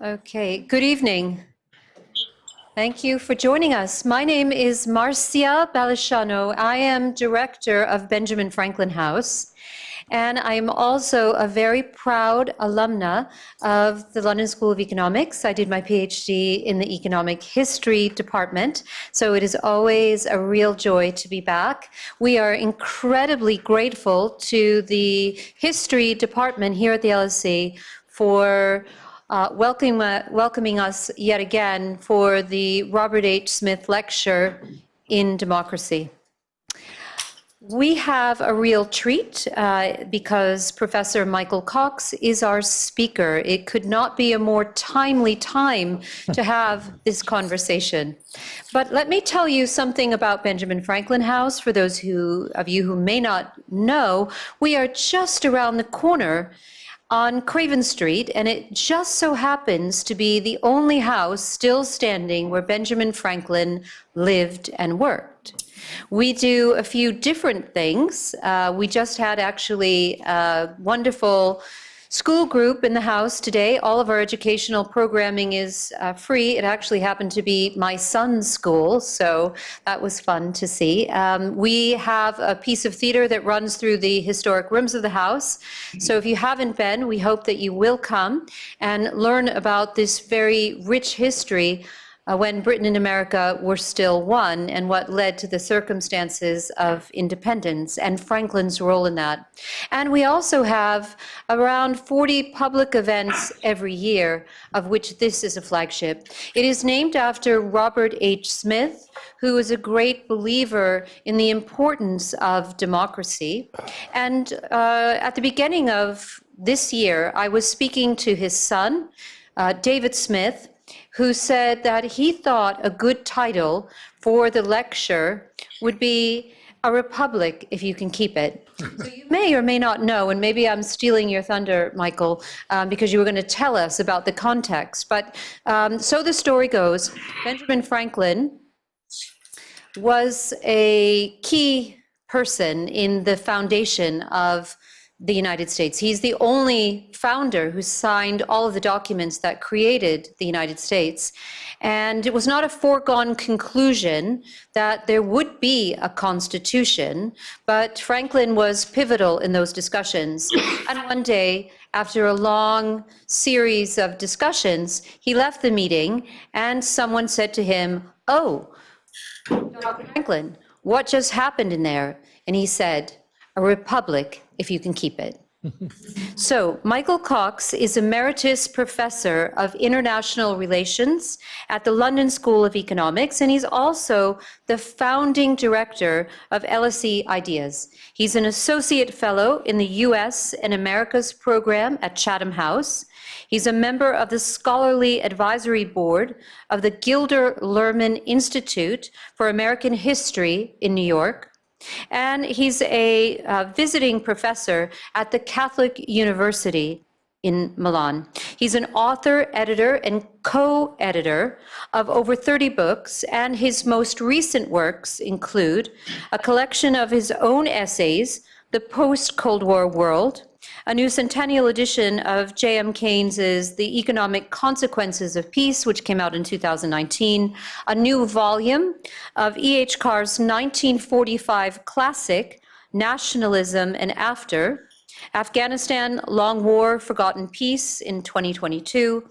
Okay, good evening. Thank you for joining us. My name is Márcia Balisciano. I am director of Benjamin Franklin House, and I am also a very proud alumna of the London School of Economics. I did my PhD in the Economic History department, so it is always a real joy to be back. We are incredibly grateful to the History department here at the LSE for welcoming us yet again for the Robert H. Smith Lecture in Democracy. We have a real treat because Professor Michael Cox is our speaker. It could not be a more timely time to have this conversation. But let me tell you something about Benjamin Franklin House. For those of you who may not know, we are just around the corner on Craven Street, and it just so happens to be the only house still standing where Benjamin Franklin lived and worked. We do a few different things. We just had actually a wonderful school group in the house today. All of our educational programming is free. It actually happened to be my son's school, so that was fun to see. We have a piece of theater that runs through the historic rooms of the house. So if you haven't been, we hope that you will come and learn about this very rich history when Britain and America were still one, and what led to the circumstances of independence and Franklin's role in that. And we also have around 40 public events every year, of which this is a flagship. It is named after Robert H. Smith, who is a great believer in the importance of democracy. And at the beginning of this year, I was speaking to his son, David Smith, who said that he thought a good title for the lecture would be A Republic, If You Can Keep It. So you may or may not know, and maybe I'm stealing your thunder, Michael, because you were going to tell us about the context. But so the story goes, Benjamin Franklin was a key person in the foundation of the United States. He's the only founder who signed all of the documents that created the United States. And it was not a foregone conclusion that there would be a constitution, but Franklin was pivotal in those discussions. And one day, after a long series of discussions, he left the meeting and someone said to him, "Oh, Dr. Franklin, what just happened in there?" And he said, "A republic, if you can keep it." So Michael Cox is Emeritus Professor of International Relations at the London School of Economics, and he's also the founding director of LSE IDEAS. He's an Associate Fellow in the US and Americas program at Chatham House. He's a member of the Scholarly Advisory Board of the Gilder Lehrman Institute for American History in New York. And he's a visiting professor at the Catholic University in Milan. He's an author, editor, and co-editor of over 30 books, and his most recent works include a collection of his own essays, The Post-Cold War World, a new centennial edition of J.M. Keynes's The Economic Consequences of Peace, which came out in 2019, a new volume of E.H. Carr's 1945 classic, Nationalism After, Afghanistan, Long War, Forgotten Peace in 2022,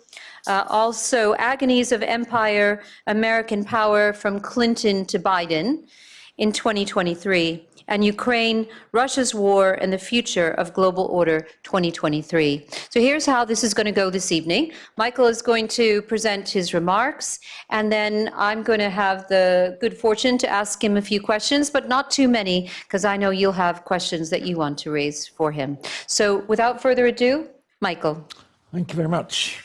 also Agonies of Empire, American Power from Clinton to Biden in 2023, and Ukraine, Russia's War, and the Future of Global Order 2023. So here's how this is going to go this evening. Michael is going to present his remarks, and then I'm going to have the good fortune to ask him a few questions, but not too many, because I know you'll have questions that you want to raise for him. So without further ado, Michael. Thank you very much.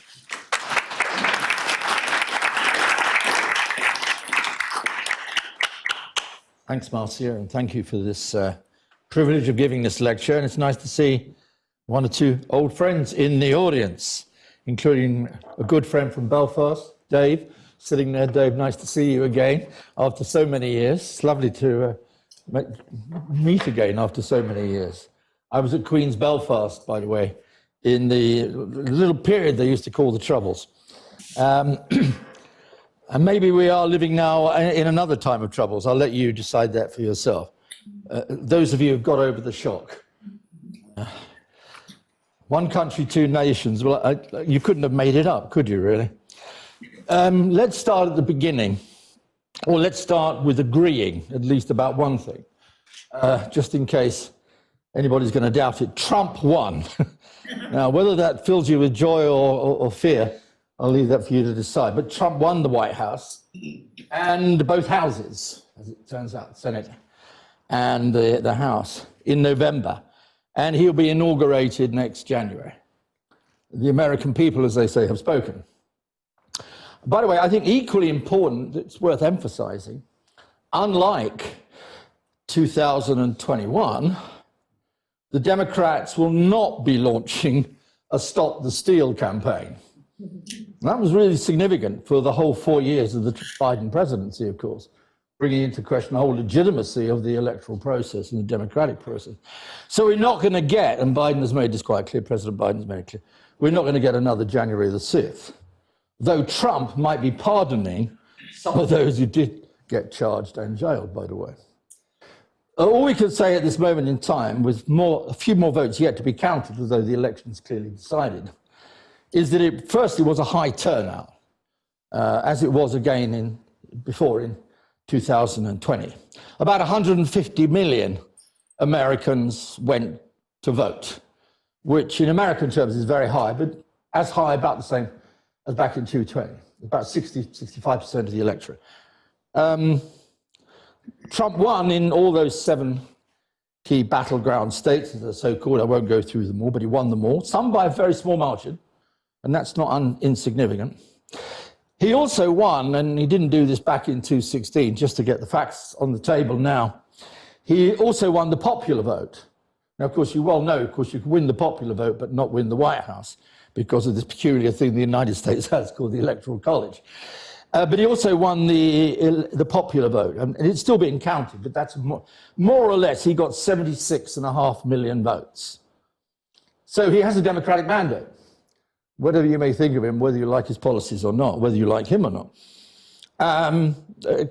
Thanks, Marcia, and thank you for this privilege of giving this lecture. And it's nice to see one or two old friends in the audience, including a good friend from Belfast, Dave, sitting there. Dave, nice to see you again after so many years. It's lovely to meet again after so many years. I was at Queen's Belfast, by the way, in the little period they used to call the Troubles. And maybe we are living now in another time of troubles. I'll let you decide that for yourself. Those of you who've got over the shock. One country, two nations. Well, you couldn't have made it up, could you, really? Let's start at the beginning. Or let's start with agreeing, at least about one thing. Just in case anybody's going to doubt it. Trump won. Now, whether that fills you with joy or fear, I'll leave that for you to decide. But Trump won the White House and both houses, as it turns out, Senate and the House, in November. And he'll be inaugurated next January. The American people, as they say, have spoken. By the way, I think equally important, it's worth emphasizing, unlike 2021, the Democrats will not be launching a Stop the Steal campaign. That was really significant for the whole 4 years of the Biden presidency, of course, bringing into question the whole legitimacy of the electoral process and the democratic process. So we're not going to get, and Biden has made this quite clear, President Biden has made it clear, we're not going to get another January the 6th, though Trump might be pardoning some of those who did get charged and jailed, by the way. All we can say at this moment in time, with a few more votes yet to be counted, although the election's clearly decided, is that it firstly was a high turnout, as it was again before in 2020. About 150 million Americans went to vote, which in American terms is very high, but as high, about the same as back in 2020, about 65% of the electorate. Trump won in all those 7 key battleground states, as they're so-called. I won't go through them all, but he won them all, some by a very small margin, and that's not insignificant. He also won, and he didn't do this back in 2016, just to get the facts on the table now, he also won the popular vote. Now, of course, you well know, of course, you can win the popular vote but not win the White House because of this peculiar thing the United States has called the Electoral College. But he also won the popular vote, and it's still being counted, but that's more or less, he got 76.5 million votes. So he has a Democratic mandate. Whatever you may think of him, whether you like his policies or not, whether you like him or not.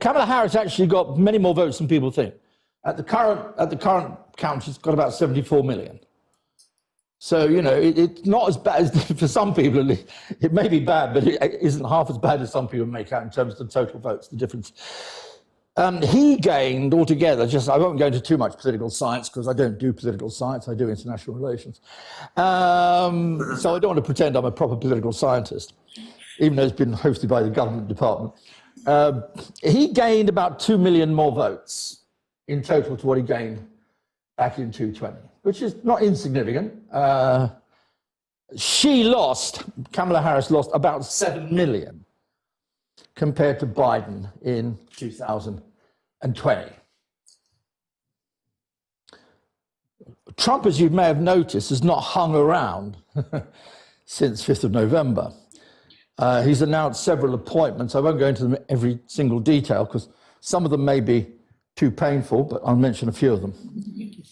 Kamala Harris actually got many more votes than people think. At the current count, she's got about 74 million. So, you know, it's not as bad as, for some people, it may be bad, but it isn't half as bad as some people make out in terms of the total votes, the difference. He gained altogether, I won't go into too much political science because I don't do political science, I do international relations. So I don't want to pretend I'm a proper political scientist, even though it's been hosted by the government department. He gained about 2 million more votes in total to what he gained back in 2020, which is not insignificant. Kamala Harris lost about 7 million compared to Biden in 2020. Trump, as you may have noticed, has not hung around since 5th of November. He's announced several appointments. I won't go into them every single detail because some of them may be too painful, but I'll mention a few of them.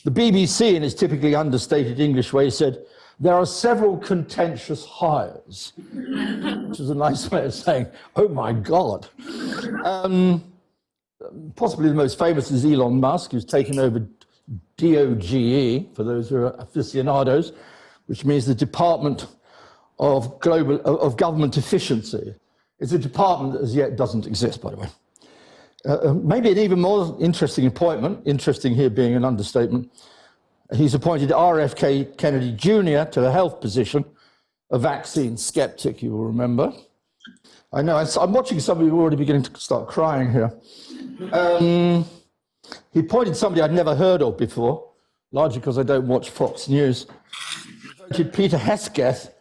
The BBC, in its typically understated English way, said, there are several contentious hires, which is a nice way of saying, oh my God. Possibly the most famous is Elon Musk, who's taken over DOGE, for those who are aficionados, which means the Department of Government Efficiency. It's a department that as yet doesn't exist, by the way. Maybe an even more interesting appointment, interesting here being an understatement, he's appointed RFK Kennedy Jr. to the health position, a vaccine skeptic, you will remember. I know, I'm watching some of you already beginning to start crying here. He appointed somebody I'd never heard of before, largely because I don't watch Fox News. He appointed Peter Hesketh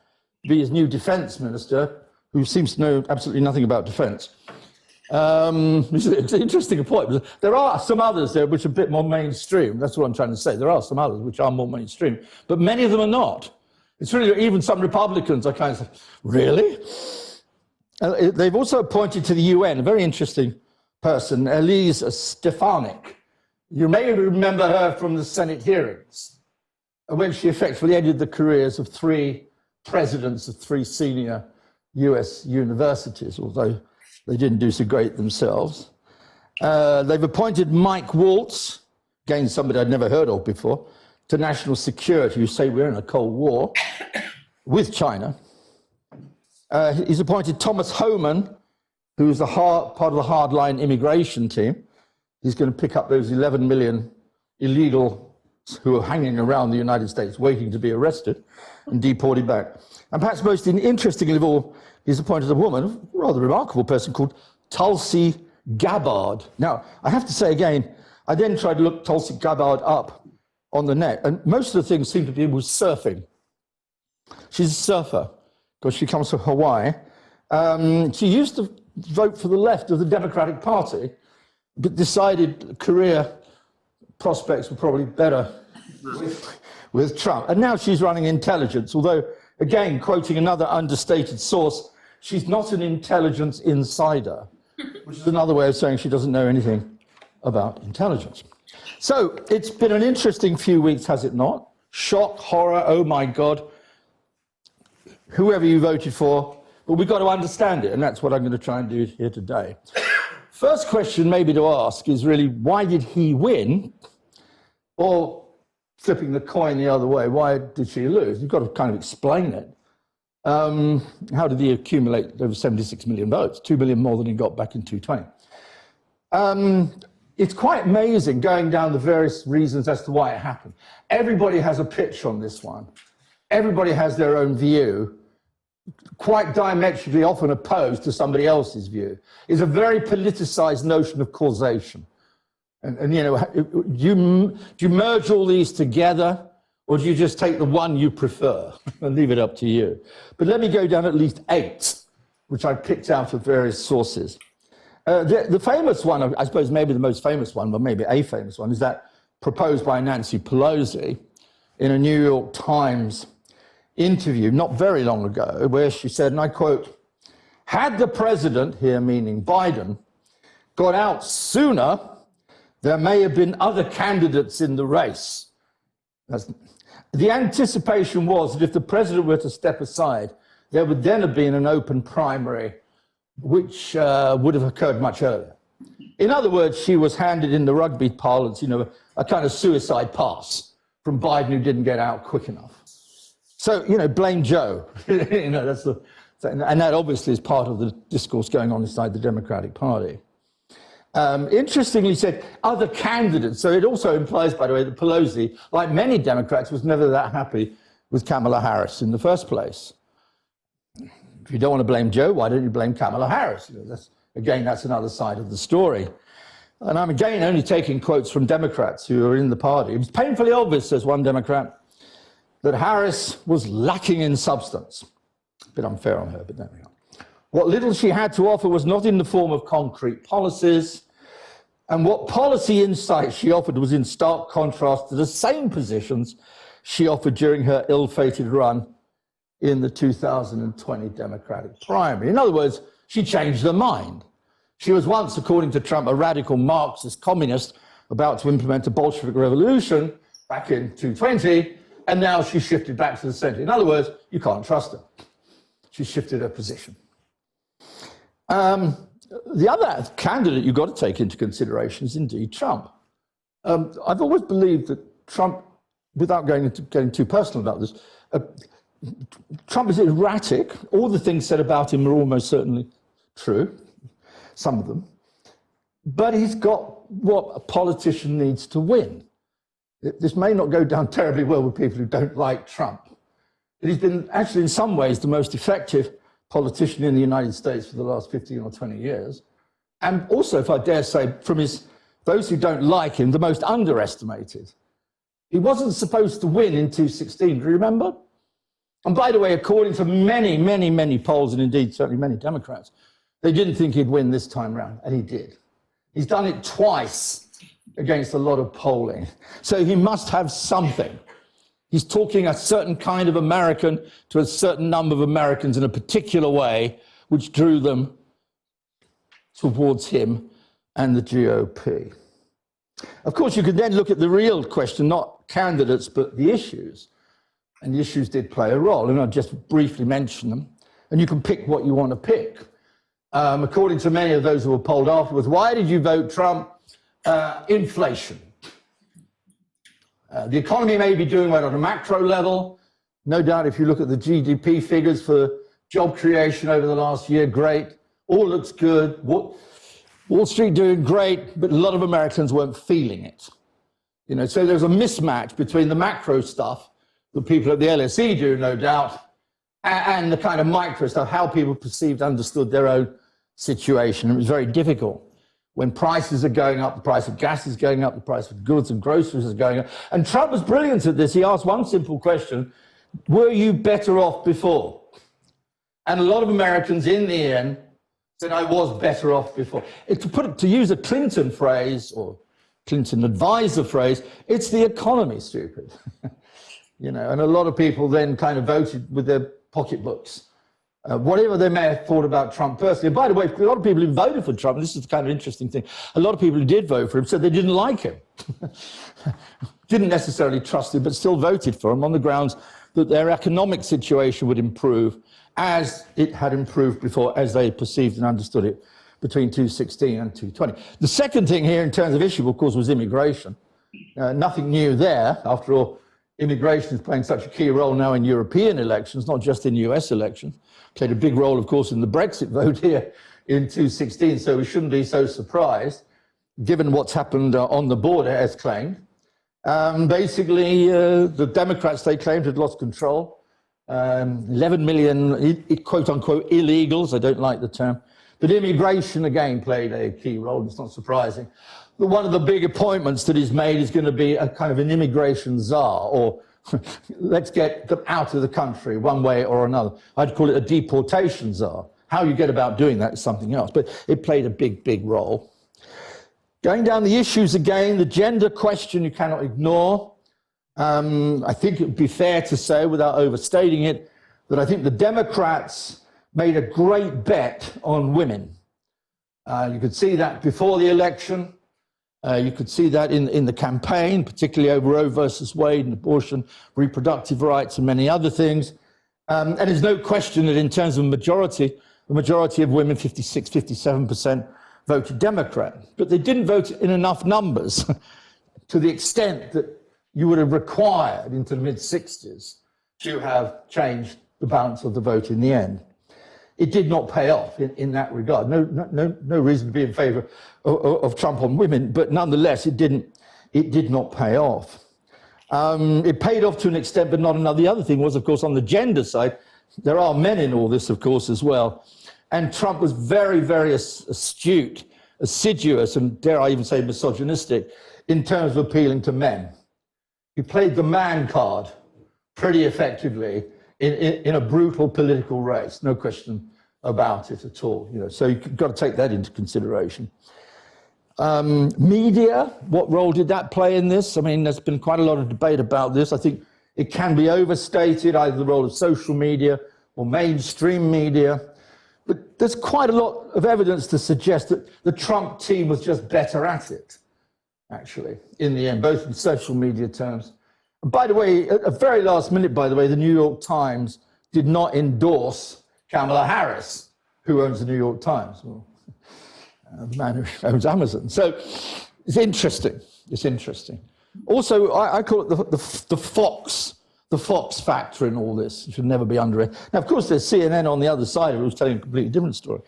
to be his new defense minister, who seems to know absolutely nothing about defense. It's an interesting appointment. There are some others there which are a bit more mainstream. That's what I'm trying to say. There are some others which are more mainstream, but many of them are not. It's really, even some Republicans are kind of saying, really? They've also appointed to the UN a very interesting person, Elise Stefanik. You may remember her from the Senate hearings, when she effectively ended the careers of 3 presidents of 3 senior US universities, although they didn't do so great themselves. They've appointed Mike Waltz, again somebody I'd never heard of before, to national security, who say we're in a Cold War with China. He's appointed Thomas Homan, who's part of the hardline immigration team. He's going to pick up those 11 million illegals who are hanging around the United States waiting to be arrested and deported back. And perhaps most interestingly of all, he's appointed a woman, a rather remarkable person called Tulsi Gabbard. Now, I have to say again, I then tried to look Tulsi Gabbard up on the net, and most of the things seem to be with surfing. She's a surfer, because she comes from Hawaii. She used to vote for the left of the Democratic Party, but decided career prospects were probably better with Trump. And now she's running intelligence, although, again, quoting another understated source, she's not an intelligence insider, which is another way of saying she doesn't know anything about intelligence. So it's been an interesting few weeks, has it not? Shock, horror, oh my God. Whoever you voted for, but we've got to understand it, and that's what I'm going to try and do here today. First question maybe to ask is really, why did he win? Or flipping the coin the other way, why did she lose? You've got to kind of explain it. How did he accumulate over 76 million votes? 2 million more than he got back in 2020. It's quite amazing going down the various reasons as to why it happened. Everybody has a pitch on this one. Everybody has their own view, quite diametrically often opposed to somebody else's view. It's a very politicized notion of causation. And you know, do you merge all these together, or do you just take the one you prefer and leave it up to you? But let me go down at least 8, which I picked out of various sources. The famous one, I suppose maybe the most famous one, but maybe a famous one, is that proposed by Nancy Pelosi in a New York Times interview not very long ago, where she said, and I quote, "Had the president," here meaning Biden, "got out sooner, there may have been other candidates in the race." The anticipation was that if the president were to step aside, there would then have been an open primary, which would have occurred much earlier. In other words, she was handed in the rugby parlance, you know, a kind of suicide pass from Biden, who didn't get out quick enough. So, you know, blame Joe. You know, and that obviously is part of the discourse going on inside the Democratic Party. Interestingly said, other candidates. So it also implies, by the way, that Pelosi, like many Democrats, was never that happy with Kamala Harris in the first place. If you don't want to blame Joe, why don't you blame Kamala Harris? You know, that's another side of the story. And I'm again only taking quotes from Democrats who are in the party. It was painfully obvious, says one Democrat, that Harris was lacking in substance. A bit unfair on her, but there we are. What little she had to offer was not in the form of concrete policies, and what policy insight she offered was in stark contrast to the same positions she offered during her ill-fated run in the 2020 Democratic primary. In other words, she changed her mind. She was once, according to Trump, a radical Marxist communist about to implement a Bolshevik revolution back in 2020, and now she shifted back to the center. In other words, you can't trust her. She shifted her position. The other candidate you've got to take into consideration is indeed Trump. I've always believed that Trump, without getting too personal about this, Trump is erratic. All the things said about him are almost certainly true, some of them. But he's got what a politician needs to win. This may not go down terribly well with people who don't like Trump. But he's been actually in some ways the most effective politician in the United States for the last 15 or 20 years. And also, if I dare say, from those who don't like him, the most underestimated. He wasn't supposed to win in 2016, do you remember? And by the way, according to many, many, many polls, and indeed certainly many Democrats, they didn't think he'd win this time round, and he did. He's done it twice against a lot of polling. So he must have something. He's talking a certain kind of American to a certain number of Americans in a particular way, which drew them towards him and the GOP. Of course, you can then look at the real question, not candidates, but the issues. And the issues did play a role, and I'll just briefly mention them. And you can pick what you want to pick. According to many of those who were polled afterwards, why did you vote Trump? Inflation. The economy may be doing well on a macro level. No doubt if you look at the GDP figures for job creation over the last year, great. All looks good. Wall Street doing great, but a lot of Americans weren't feeling it. You know, so there's a mismatch between the macro stuff that people at the LSE do, no doubt, and the kind of micro stuff, how people perceived, understood their own situation. It was very difficult. When prices are going up, the price of gas is going up, the price of goods and groceries is going up. And Trump was brilliant at this. He asked one simple question: were you better off before? And a lot of Americans in the end said, I was better off before. To use a Clinton phrase, or Clinton advisor phrase, it's the economy, stupid. You know, and a lot of people then kind of voted with their pocketbooks. Whatever they may have thought about Trump personally. And by the way, a lot of people who voted for Trump, and this is the kind of interesting thing, a lot of people who did vote for him said they didn't like him. Didn't necessarily trust him, but still voted for him on the grounds that their economic situation would improve as it had improved before, as they perceived and understood it between 2016 and 2020. The second thing here in terms of issue, of course, was immigration. Nothing new there. After all, immigration is playing such a key role now in European elections, not just in US elections. Played a big role, of course, in the Brexit vote here in 2016, so we shouldn't be so surprised, given what's happened on the border, as claimed. Basically, the Democrats, they claimed, had lost control. 11 million, quote-unquote, illegals, I don't like the term. But immigration, again, played a key role. It's not surprising. But one of the big appointments that he's made is going to be a kind of an immigration czar, or let's get them out of the country one way or another. I'd call it a deportation czar. How you get about doing that is something else, but it played a big, big role. Going down the issues again, the gender question you cannot ignore. I think it would be fair to say, without overstating it, that I think the Democrats made a great bet on women. You could see that before the election. You could see that in the campaign, particularly over Roe versus Wade and abortion, reproductive rights and many other things. And there's no question that in terms of majority, the majority of women, 56, 57%, voted Democrat. But they didn't vote in enough numbers to the extent that you would have required into the mid-60s to have changed the balance of the vote in the end. It did not pay off in that regard. No reason to be in favor of Trump on women, but nonetheless, it did not pay off. It paid off to an extent, but not enough. The other thing was, of course, on the gender side, there are men in all this, of course, as well. And Trump was very, very astute, assiduous, and dare I even say misogynistic, in terms of appealing to men. He played the man card pretty effectively in a brutal political race, no question about it at all. You know, so you've got to take that into consideration. Media, what role did that play in this? I mean, there's been quite a lot of debate about this. I think it can be overstated, either the role of social media or mainstream media. But there's quite a lot of evidence to suggest that the Trump team was just better at it, actually, in the end, both in social media terms. And by the way, at the very last minute, by the way, the New York Times did not endorse Kamala Harris, who owns the New York Times. Well, the man who owns Amazon. So it's interesting. It's interesting. Also, I call it the Fox factor in all this. It should never be underrated. Now, of course, there's CNN on the other side who's telling a completely different story.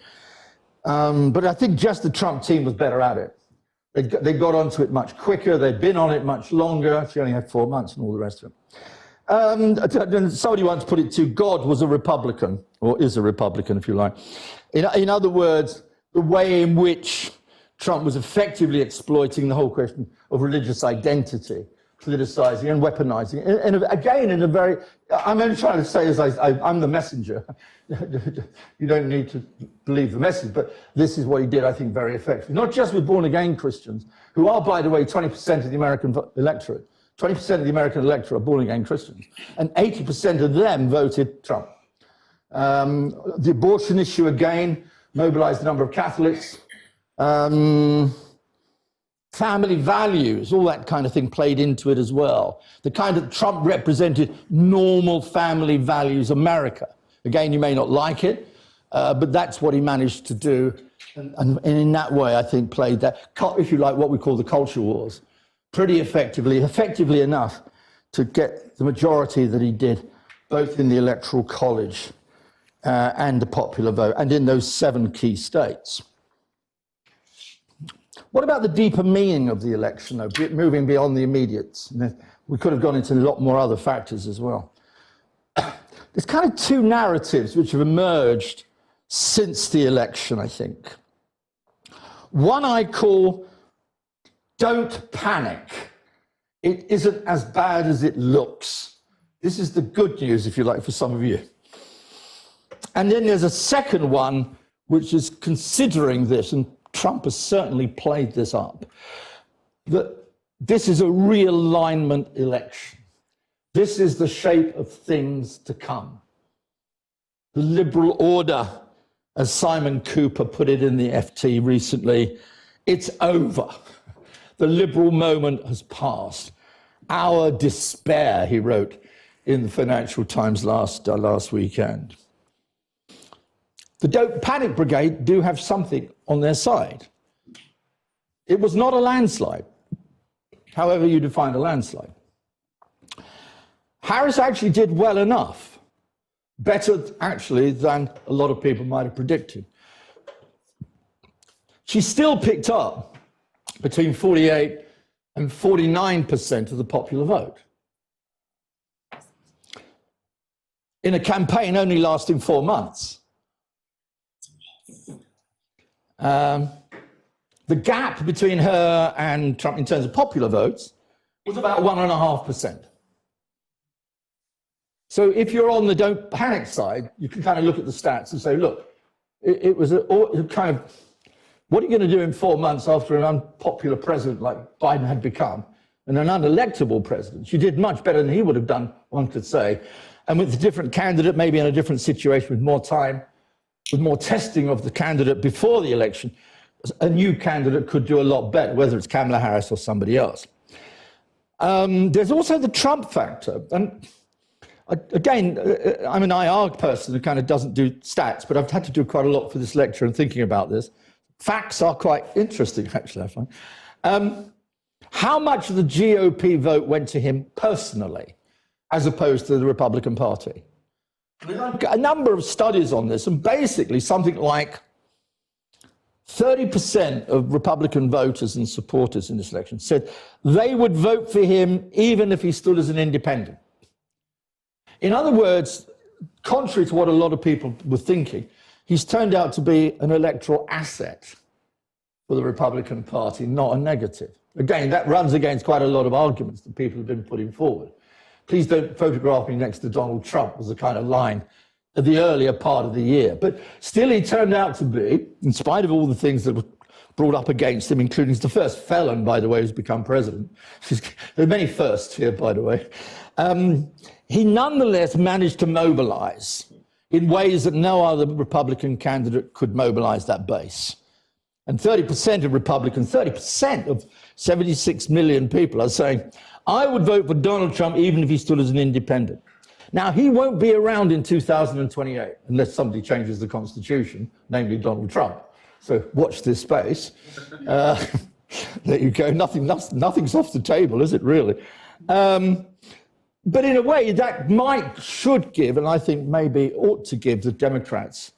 But I think just the Trump team was better at it. They got onto it much quicker. They'd been on it much longer. She only had 4 months and all the rest of it. Somebody once put it to, God was a Republican, or is a Republican, if you like. In other words, the way in which Trump was effectively exploiting the whole question of religious identity, politicizing and weaponizing it. And again, in a very, I'm only trying to say as I'm the messenger. You don't need to believe the message, but this is what he did, I think, very effectively. Not just with born-again Christians, who are, by the way, 20% of the American electorate. 20% of the American electorate are born-again Christians, and 80% of them voted Trump. The abortion issue, again, mobilized a number of Catholics. family values, all that kind of thing played into it as well. The kind of Trump represented normal family values America. Again, you may not like it, but that's what he managed to do. And in that way, I think, played that, if you like, what we call the culture wars, pretty effectively enough to get the majority that he did, both in the Electoral College and the popular vote, and in those 7 key states. What about the deeper meaning of the election, though, moving beyond the immediates? We could have gone into a lot more other factors as well. There's kind of 2 narratives which have emerged since the election, I think. One I call, don't panic. It isn't as bad as it looks. This is the good news, if you like, for some of you. And then there's a second one, which is considering this, and Trump has certainly played this up, that this is a realignment election. This is the shape of things to come. The liberal order, as Simon Cooper put it in the FT recently, it's over. The liberal moment has passed. Our despair, he wrote in the Financial Times last weekend. The Don't Panic Brigade do have something on their side. It was not a landslide, however you define a landslide. Harris actually did well enough, better actually than a lot of people might have predicted. She still picked up between 48 and 49% of the popular vote in a campaign only lasting 4 months. The gap between her and Trump in terms of popular votes was about 1.5%. So if you're on the don't panic side, you can kind of look at the stats and say, look, it was a kind of, what are you going to do in 4 months after an unpopular president like Biden had become, and an unelectable president? She did much better than he would have done, one could say. And with a different candidate, maybe in a different situation with more time, with more testing of the candidate before the election, a new candidate could do a lot better, whether it's Kamala Harris or somebody else. There's also the Trump factor. And again, I'm an IR person who kind of doesn't do stats, but I've had to do quite a lot for this lecture and thinking about this. Facts are quite interesting, actually, I find. How much of the GOP vote went to him personally, as opposed to the Republican Party? A number of studies on this, and basically something like 30% of Republican voters and supporters in this election said they would vote for him even if he stood as an independent. In other words, contrary to what a lot of people were thinking, he's turned out to be an electoral asset for the Republican Party, not a negative. Again, that runs against quite a lot of arguments that people have been putting forward. Please don't photograph me next to Donald Trump was the kind of line at the earlier part of the year. But still, he turned out to be, in spite of all the things that were brought up against him, including he's the first felon, by the way, who's become president. There are many firsts here, by the way. He nonetheless managed to mobilize in ways that no other Republican candidate could mobilize that base. And 30% of Republicans, 30% of 76 million people are saying, I would vote for Donald Trump even if he stood as an independent. Now, he won't be around in 2028 unless somebody changes the Constitution, namely Donald Trump. So watch this space. There you go. Nothing's off the table, is it really? But in a way, that should give, and I think maybe ought to give the Democrats,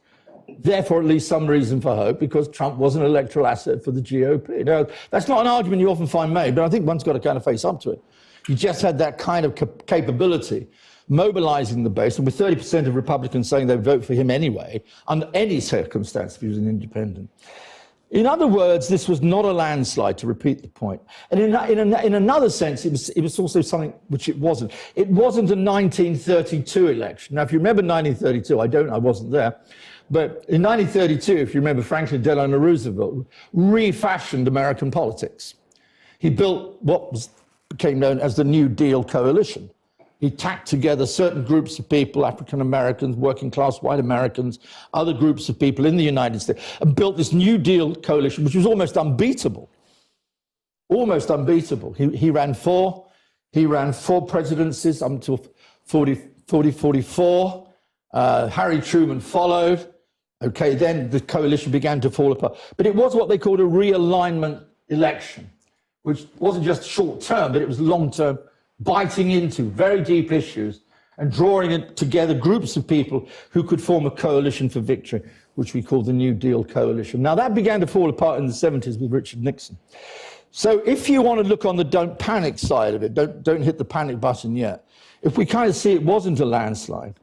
therefore at least some reason for hope, because Trump was an electoral asset for the GOP. Now, that's not an argument you often find made, but I think one's got to kind of face up to it. You just had that kind of capability, mobilizing the base, and with 30% of Republicans saying they'd vote for him anyway, under any circumstance if he was an independent. In other words, this was not a landslide, to repeat the point. And in another sense, it was also something which it wasn't. It wasn't a 1932 election. Now, if you remember 1932, I wasn't there. But in 1932, if you remember, Franklin Delano Roosevelt refashioned American politics. He built what became known as the New Deal coalition. He tacked together certain groups of people, African Americans, working class white Americans, other groups of people in the United States, and built this New Deal coalition, which was almost unbeatable. almost unbeatable. He ran four presidencies up until 44. Harry Truman followed. Okay, then the coalition began to fall apart. But it was what they called a realignment election, which wasn't just short term, but it was long term, biting into very deep issues and drawing together groups of people who could form a coalition for victory, which we call the New Deal coalition. Now, that began to fall apart in the 70s with Richard Nixon. So if you want to look on the don't panic side of it, don't hit the panic button yet, if we kind of see it wasn't a landslide,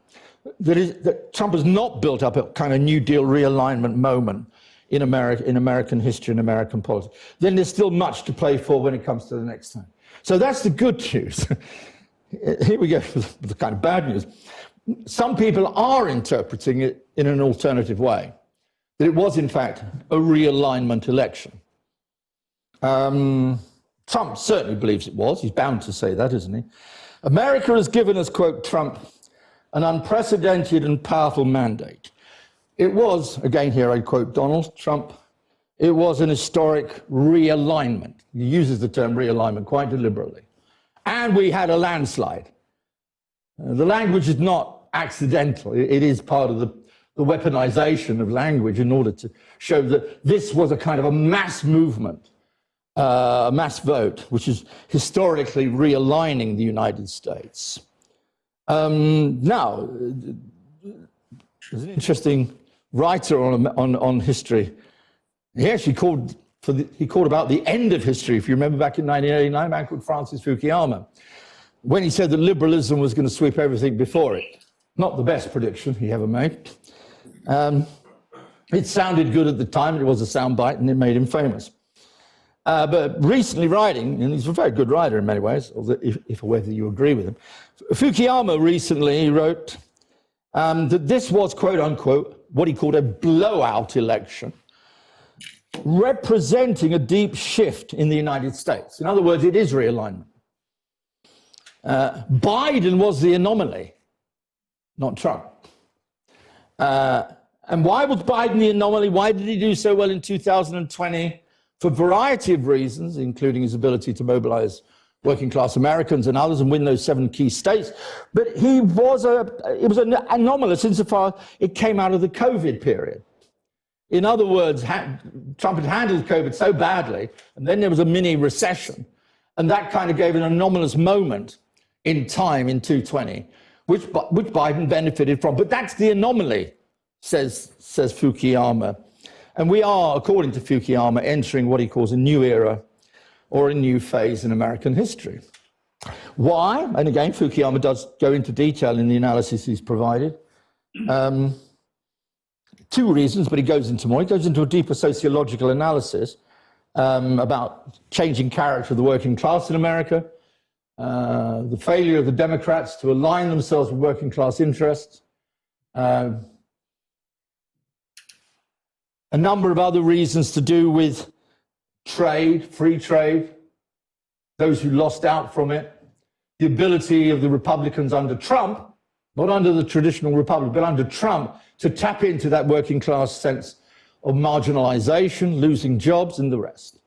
that Trump has not built up a kind of New Deal realignment moment in American history and American politics, then there's still much to play for when it comes to the next time. So that's the good news. Here we go with the kind of bad news. Some people are interpreting it in an alternative way, that it was in fact a realignment election. Trump certainly believes it was. He's bound to say that, isn't he? America has given us, quote Trump, an unprecedented and powerful mandate. It was, again here I quote Donald Trump, it was an historic realignment. He uses the term realignment quite deliberately. And we had a landslide. The language is not accidental. It is part of the weaponization of language in order to show that this was a kind of a mass movement, a mass vote, which is historically realigning the United States. Now, there's an interesting writer on history. He actually called about the end of history, if you remember back in 1989, a man called Francis Fukuyama, when he said that liberalism was going to sweep everything before it. Not the best prediction he ever made. It sounded good at the time, it was a soundbite, and it made him famous. But recently writing, and he's a very good writer in many ways, if whether you agree with him, Fukuyama recently wrote that this was, quote unquote, what he called a blowout election, representing a deep shift in the United States. In other words, it is realignment. Biden was the anomaly, not Trump. And why was Biden the anomaly? Why did he do so well in 2020? For a variety of reasons, including his ability to mobilize working class Americans and others and win those 7 key states. But it was an anomalous insofar it came out of the COVID period. In other words, Trump had handled COVID so badly, and then there was a mini recession, and that kind of gave an anomalous moment in time in 2020, which Biden benefited from. But that's the anomaly, says Fukuyama. And we are, according to Fukuyama, entering what he calls a new era or a new phase in American history. Why? And again, Fukuyama does go into detail in the analysis he's provided. 2 reasons, but he goes into more. He goes into a deeper sociological analysis about changing character of the working class in America, the failure of the Democrats to align themselves with working class interests, a number of other reasons to do with trade, free trade, those who lost out from it, the ability of the Republicans under Trump, not under the traditional Republic, but under Trump, to tap into that working class sense of marginalization, losing jobs, and the rest.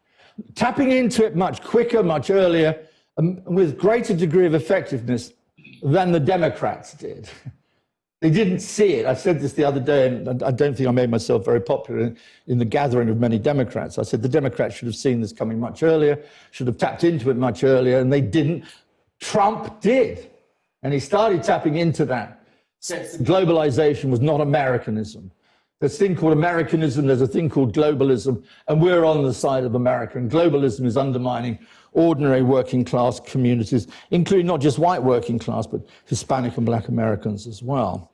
Tapping into it much quicker, much earlier, and with greater degree of effectiveness than the Democrats did. They didn't see it. I said this the other day, and I don't think I made myself very popular in the gathering of many Democrats. I said the Democrats should have seen this coming much earlier, should have tapped into it much earlier, and they didn't. Trump did, and he started tapping into that. Globalization was not Americanism. There's a thing called Americanism, there's a thing called globalism, and we're on the side of America, and globalism is undermining ordinary working class communities, including not just white working class, but Hispanic and Black Americans as well.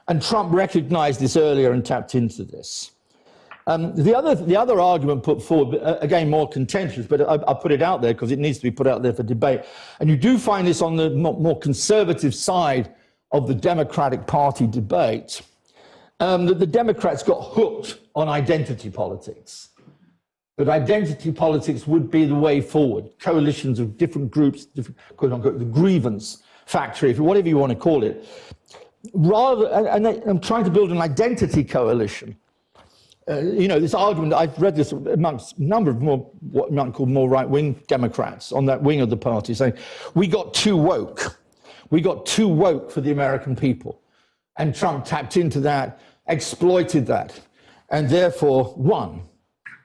And Trump recognized this earlier and tapped into this. The other argument put forward, again, more contentious, but I'll put it out there because it needs to be put out there for debate. And you do find this on the more conservative side of the Democratic Party debate, that the Democrats got hooked on identity politics. That identity politics would be the way forward. Coalitions of different groups, different, quote unquote, the grievance factory, whatever you want to call it. I'm trying to build an identity coalition this argument, I've read this amongst a number of what you might call more right-wing Democrats on that wing of the party, saying, we got too woke. We got too woke for the American people. And Trump tapped into that, exploited that, and therefore won.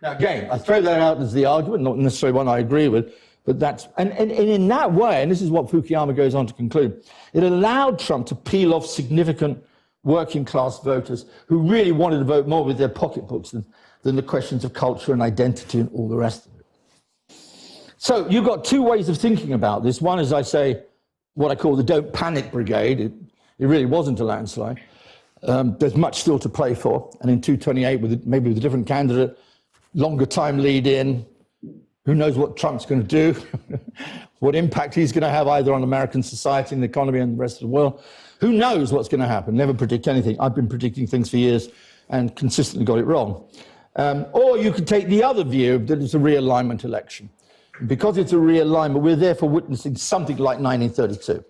Now, again, I throw that out as the argument, not necessarily one I agree with, but that's, and in that way, and this is what Fukuyama goes on to conclude, it allowed Trump to peel off significant working class voters who really wanted to vote more with their pocketbooks than the questions of culture and identity and all the rest of it. So you've got two ways of thinking about this. One is, I say, what I call the don't panic brigade. It really wasn't a landslide. There's much still to play for. And in 228, maybe with a different candidate, longer time lead in, who knows what Trump's going to do, what impact he's going to have either on American society and the economy and the rest of the world. Who knows what's going to happen? Never predict anything. I've been predicting things for years and consistently got it wrong. Or you could take the other view that it's a realignment election. Because it's a realignment, we're therefore witnessing something like 1932.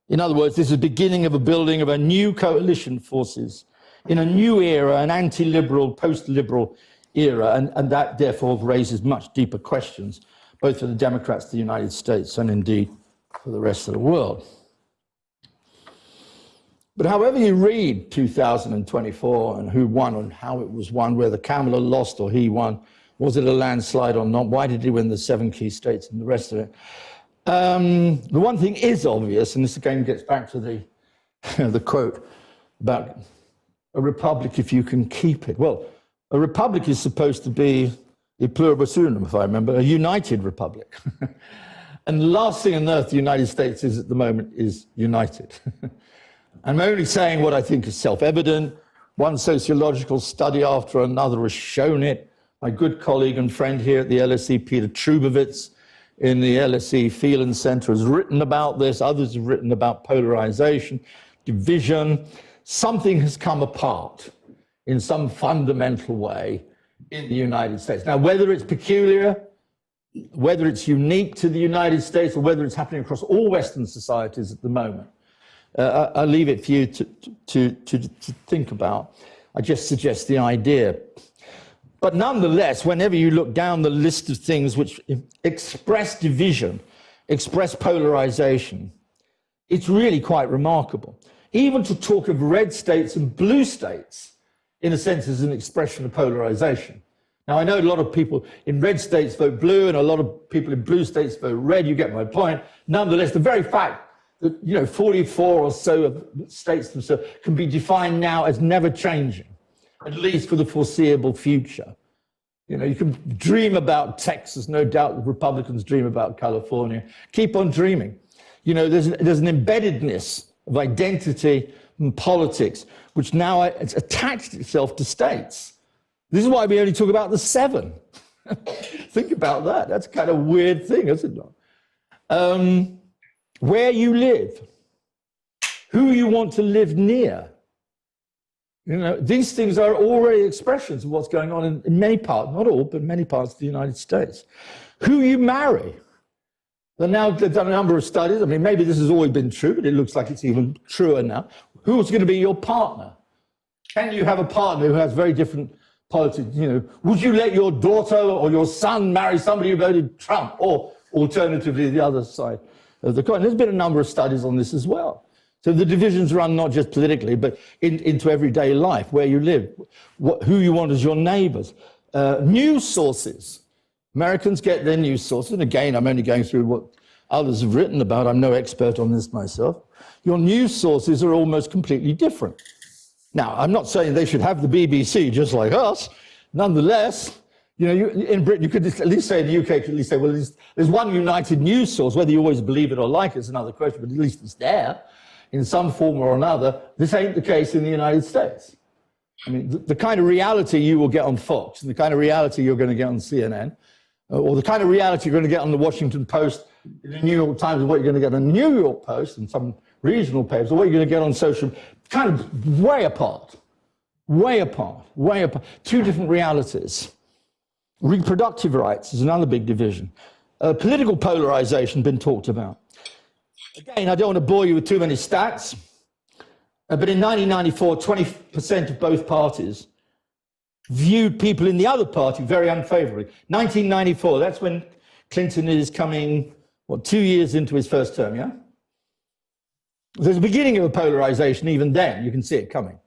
In other words, this is the beginning of a building of a new coalition forces in a new era, an anti-liberal, post-liberal era, and that therefore raises much deeper questions, both for the Democrats, the United States, and indeed for the rest of the world. But however you read 2024 and who won and how it was won, whether Kamala lost or he won, was it a landslide or not? Why did he win the 7 key states and the rest of it? The one thing is obvious, and this again gets back to the quote about a republic if you can keep it. Well, a republic is supposed to be a pluribus unum, if I remember, a united republic. And the last thing on earth the United States is at the moment is united. I'm only saying what I think is self-evident. One sociological study after another has shown it. My good colleague and friend here at the LSE, Peter Trubowitz, in the LSE Phelan Center, has written about this. Others have written about polarization, division. Something has come apart in some fundamental way in the United States. Now, whether it's peculiar, whether it's unique to the United States, or whether it's happening across all Western societies at the moment, I'll leave it for you to think about. I just suggest the idea. But nonetheless, whenever you look down the list of things which express division, express polarization, it's really quite remarkable. Even to talk of red states and blue states, in a sense, is an expression of polarization. Now, I know a lot of people in red states vote blue and a lot of people in blue states vote red. You get my point. Nonetheless, the very fact that 44 or so of states themselves can be defined now as never changing, at least for the foreseeable future. You can dream about Texas, no doubt Republicans dream about California. Keep on dreaming. There's an embeddedness of identity and politics, which now it's attached itself to states. This is why we only talk about the 7. Think about that. That's a kind of weird thing, isn't it? Where you live, who you want to live near. These things are already expressions of what's going on in many parts, not all, but many parts of the United States. Who you marry. They've done a number of studies. I mean, maybe this has always been true, but it looks like it's even truer now. Who's going to be your partner? Can you have a partner who has very different politics? Would you let your daughter or your son marry somebody who voted Trump, or alternatively the other side of the coin? There's been a number of studies on this as well. So the divisions run not just politically, but into everyday life, where you live, who you want as your neighbors. News sources. Americans get their news sources. And again, I'm only going through what others have written about. I'm no expert on this myself. Your news sources are almost completely different. Now, I'm not saying they should have the BBC just like us. Nonetheless, in Britain, you could at least say, in the UK, you could at least say, well, there's one united news source. Whether you always believe it or like it is another question, but at least it's there in some form or another. This ain't the case in the United States. I mean, the kind of reality you will get on Fox and the kind of reality you're going to get on CNN, or the kind of reality you're going to get on the Washington Post, the New York Times, and what you're going to get on the New York Post and some regional papers, or what you're going to get on social, kind of way apart. Two different realities. Reproductive rights is another big division. Political polarization been talked about. Again, I don't want to bore you with too many stats, but in 1994, 20% of both parties viewed people in the other party very unfavorably. 1994, that's when Clinton is coming, 2 years into his first term, yeah? There's a beginning of a polarization even then. You can see it coming.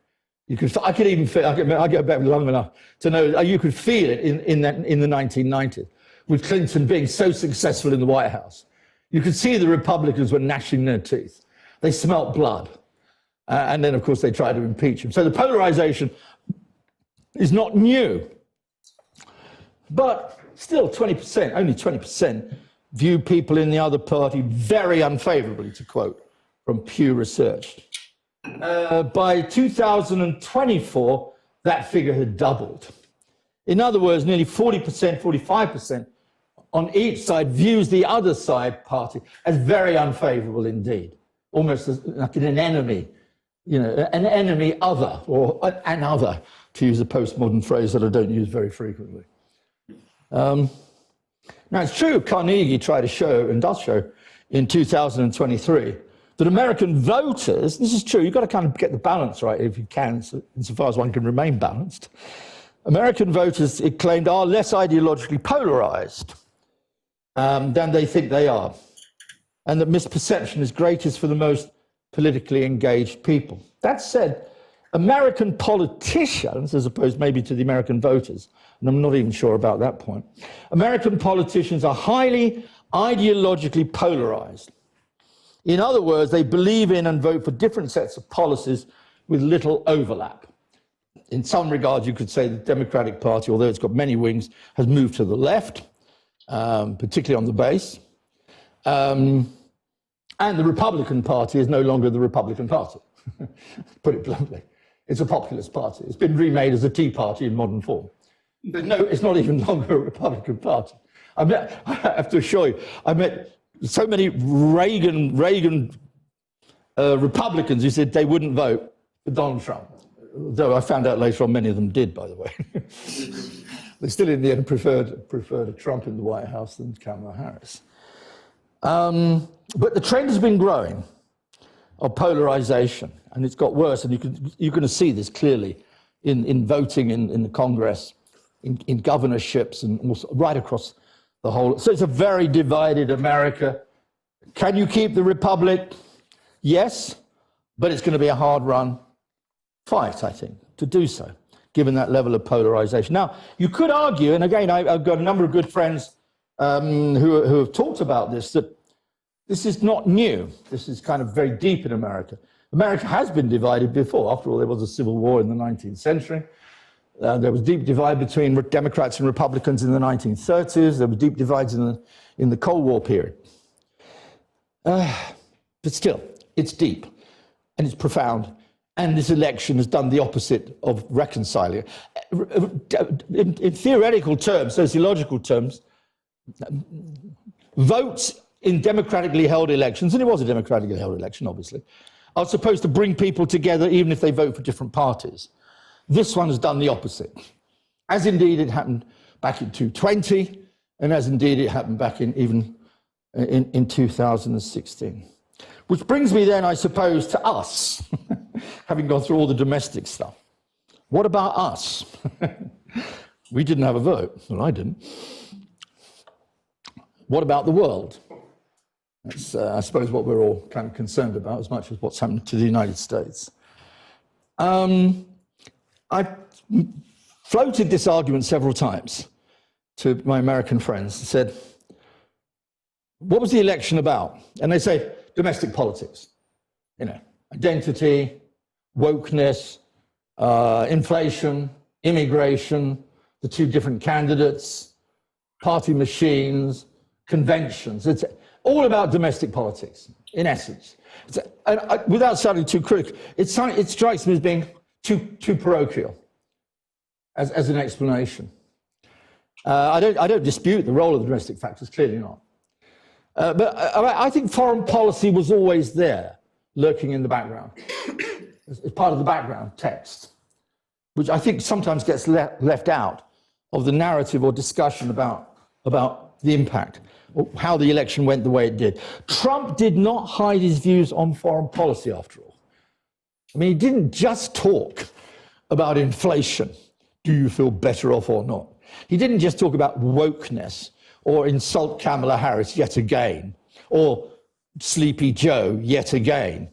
I could even feel, I go back long enough to know, you could feel it in the 1990s, with Clinton being so successful in the White House. You could see the Republicans were gnashing their teeth. They smelt blood. And then, of course, they tried to impeach him. So the polarization is not new. But still 20%, only 20%, view people in the other party very unfavorably, to quote from Pew Research. By 2024, that figure had doubled. In other words, nearly 40%, 45% on each side views the other side party as very unfavorable indeed, almost as like an enemy, an enemy other, or an other, to use a postmodern phrase that I don't use very frequently. Now, it's true, Carnegie tried to show, and does show, in 2023, that American voters, this is true, you've got to kind of get the balance right if you can, insofar as one can remain balanced. American voters, it claimed, are less ideologically polarized than they think they are, and that misperception is greatest for the most politically engaged people. That said, American politicians, as opposed maybe to the American voters, and I'm not even sure about that point, American politicians are highly ideologically polarized. In other words, they believe in and vote for different sets of policies with little overlap. In some regards, you could say the Democratic Party, although it's got many wings, has moved to the left, particularly on the base. And the Republican Party is no longer the Republican Party, put it bluntly. It's a populist party. It's been remade as a Tea Party in modern form. But no, it's not even longer a Republican Party. I have to assure you, I met so many Reagan Republicans who said they wouldn't vote for Donald Trump. Though I found out later on many of them did, by the way. They still in the end preferred Trump in the White House than Kamala Harris. But the trend has been growing of polarization, and it's got worse, and you're going to see this clearly in voting in the Congress, in governorships, and also right across the whole. So it's a very divided America. Can you keep the republic? Yes, but it's going to be a hard-run fight, I think, to do so, given that level of polarization. Now, you could argue, and again, I've got a number of good friends who have talked about this, that this is not new. This is kind of very deep in America. America has been divided before. After all, there was a civil war in the 19th century. There was deep divide between Democrats and Republicans in the 1930s. There were deep divides in the Cold War period. But still, it's deep and it's profound. And this election has done the opposite of reconciling. In theoretical terms, sociological terms, votes in democratically held elections, and it was a democratically held election, obviously, are supposed to bring people together even if they vote for different parties. This one has done the opposite, as indeed it happened back in 2020, and as indeed it happened back in 2016. Which brings me then, I suppose, to us, having gone through all the domestic stuff. What about us? We didn't have a vote. Well, I didn't. What about the world? That's, I suppose, what we're all kind of concerned about as much as what's happened to the United States. I floated this argument several times to my American friends and said, what was the election about? And they say, domestic politics, identity, wokeness, inflation, immigration, the two different candidates, party machines, conventions. It's all about domestic politics, in essence. Without sounding too critical, it strikes me as being too parochial as an explanation. I don't dispute the role of the domestic factors, clearly not. But I think foreign policy was always there, lurking in the background, as part of the background text, which I think sometimes gets left out of the narrative or discussion about the impact, or how the election went the way it did. Trump did not hide his views on foreign policy, after all. I mean, he didn't just talk about inflation, do you feel better off or not? He didn't just talk about wokeness or insult Kamala Harris yet again, or Sleepy Joe yet again,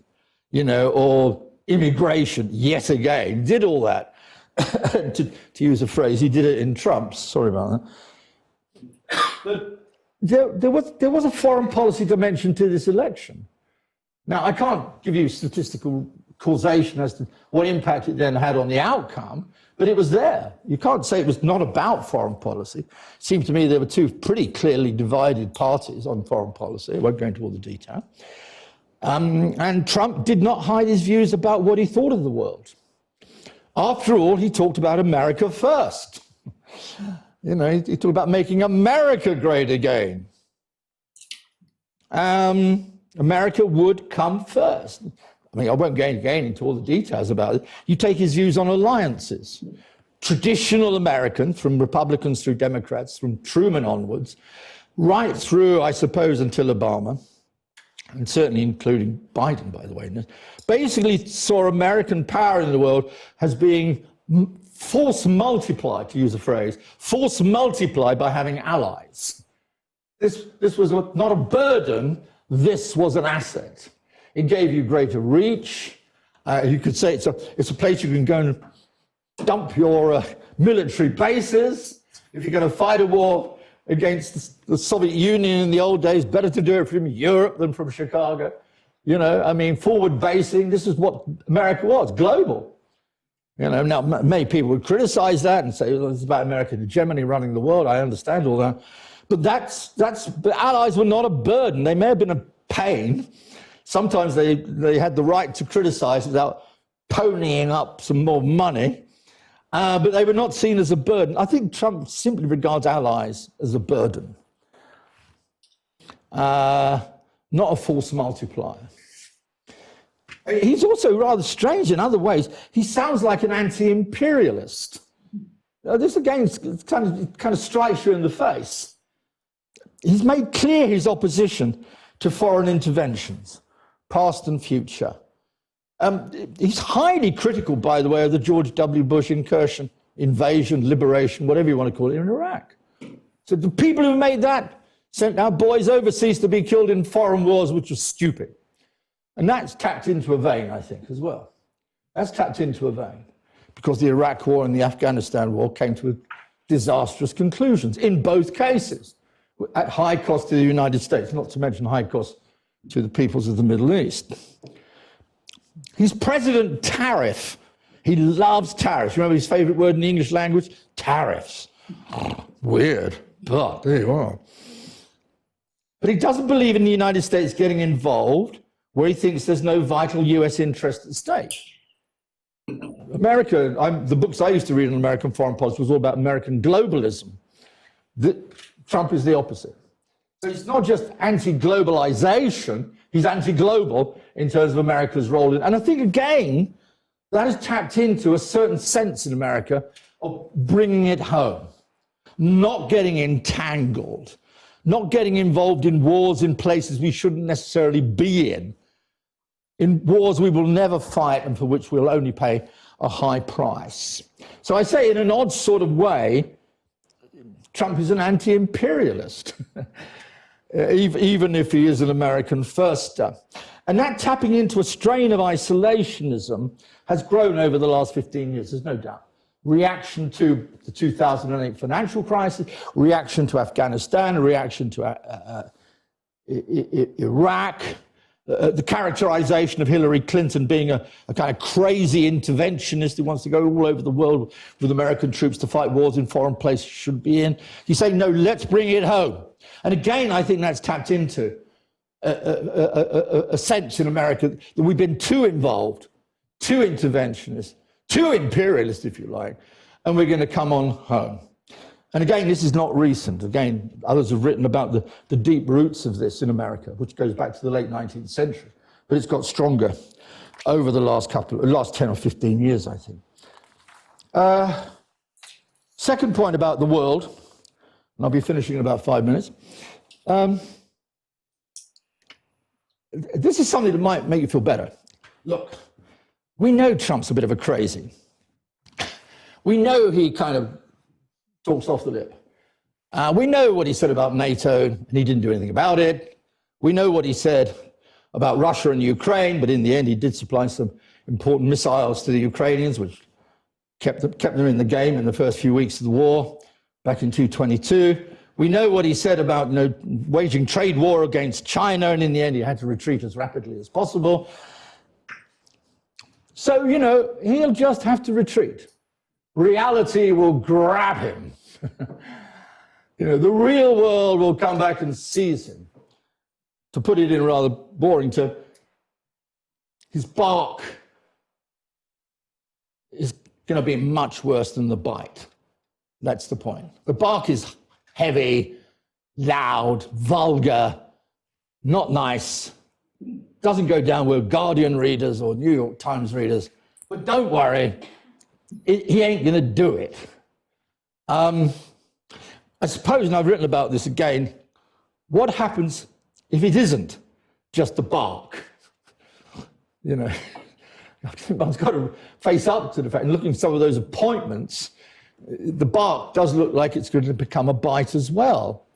you know, or immigration yet again. He did all that. to use a phrase, he did it in Trump's, sorry about that. But there was a foreign policy dimension to this election. Now, I can't give you statistical causation as to what impact it then had on the outcome, but it was there. You can't say it was not about foreign policy. It seemed to me there were two pretty clearly divided parties on foreign policy. I won't go into all the detail. And Trump did not hide his views about what he thought of the world. After all, he talked about America first. You know, he talked about making America great again. America would come first. I mean, I won't go into all the details about it. You take his views on alliances. Traditional American, from Republicans through Democrats, from Truman onwards, right through, I suppose, until Obama, and certainly including Biden, by the way, basically saw American power in the world as being force multiplied, to use a phrase, force multiplied by having allies. This was not a burden, this was an asset. It gave you greater reach. You could say it's a place you can go and dump your military bases. If you're going to fight a war against the Soviet Union in the old days, better to do it from Europe than from Chicago. You know, I mean, forward basing, this is what America was, global. You know, now many people would criticize that and say, well, it's about American hegemony running the world. I understand all that. But the allies were not a burden. They may have been a pain. Sometimes they had the right to criticize without ponying up some more money. But they were not seen as a burden. I think Trump simply regards allies as a burden, not a force multiplier. He's also rather strange in other ways. He sounds like an anti-imperialist. This again kind of strikes you in the face. He's made clear his opposition to foreign interventions, past and future. He's highly critical, by the way, of the George W. Bush incursion, invasion, liberation, whatever you want to call it, in Iraq. So the people who made that sent our boys overseas to be killed in foreign wars, which was stupid. And that's tapped into a vein, I think, as well. That's tapped into a vein, because the Iraq war and the Afghanistan war came to disastrous conclusions in both cases, at high cost to the United States, not to mention high cost to the peoples of the Middle East. He's President Tariff. He loves tariffs. Remember his favorite word in the English language? Tariffs. Weird, but there you are. But he doesn't believe in the United States getting involved where he thinks there's no vital US interest at stake. America, the books I used to read on American foreign policy was all about American globalism. Trump is the opposite. So he's not just anti-globalization, he's anti-global in terms of America's role in, and I think, again, that has tapped into a certain sense in America of bringing it home, not getting entangled, not getting involved in wars in places we shouldn't necessarily be in wars we will never fight and for which we'll only pay a high price. So I say, in an odd sort of way, Trump is an anti-imperialist, even if he is an American firster. And that tapping into a strain of isolationism has grown over the last 15 years, there's no doubt. Reaction to the 2008 financial crisis, reaction to Afghanistan, reaction to Iraq, the characterization of Hillary Clinton being a kind of crazy interventionist who wants to go all over the world with American troops to fight wars in foreign places she shouldn't be in. You say, no, let's bring it home. And again, I think that's tapped into a sense in America that we've been too involved, too interventionist, too imperialist, if you like, and we're going to come on home. And again, this is not recent. Again, others have written about the deep roots of this in America, which goes back to the late 19th century. But it's got stronger over the last 10 or 15 years, I think. Second point about the world, and I'll be finishing in about 5 minutes. This is something that might make you feel better. Look, we know Trump's a bit of a crazy. We know he kind of talks off the lip. We know what he said about NATO, and he didn't do anything about it. We know what he said about Russia and Ukraine, but in the end, he did supply some important missiles to the Ukrainians, which kept them in the game in the first few weeks of the war back in 2022. We know what he said about waging trade war against China, and in the end, he had to retreat as rapidly as possible. So, he'll just have to retreat. Reality will grab him. The real world will come back and seize him. To put it in rather boring terms, his bark is going to be much worse than the bite. That's the point. The bark is heavy, loud, vulgar, not nice, doesn't go down with Guardian readers or New York Times readers. But don't worry, he ain't going to do it. I suppose, and I've written about this again, what happens if it isn't just a bark? One's got to face up to the fact, and looking at some of those appointments, the bark does look like it's going to become a bite as well.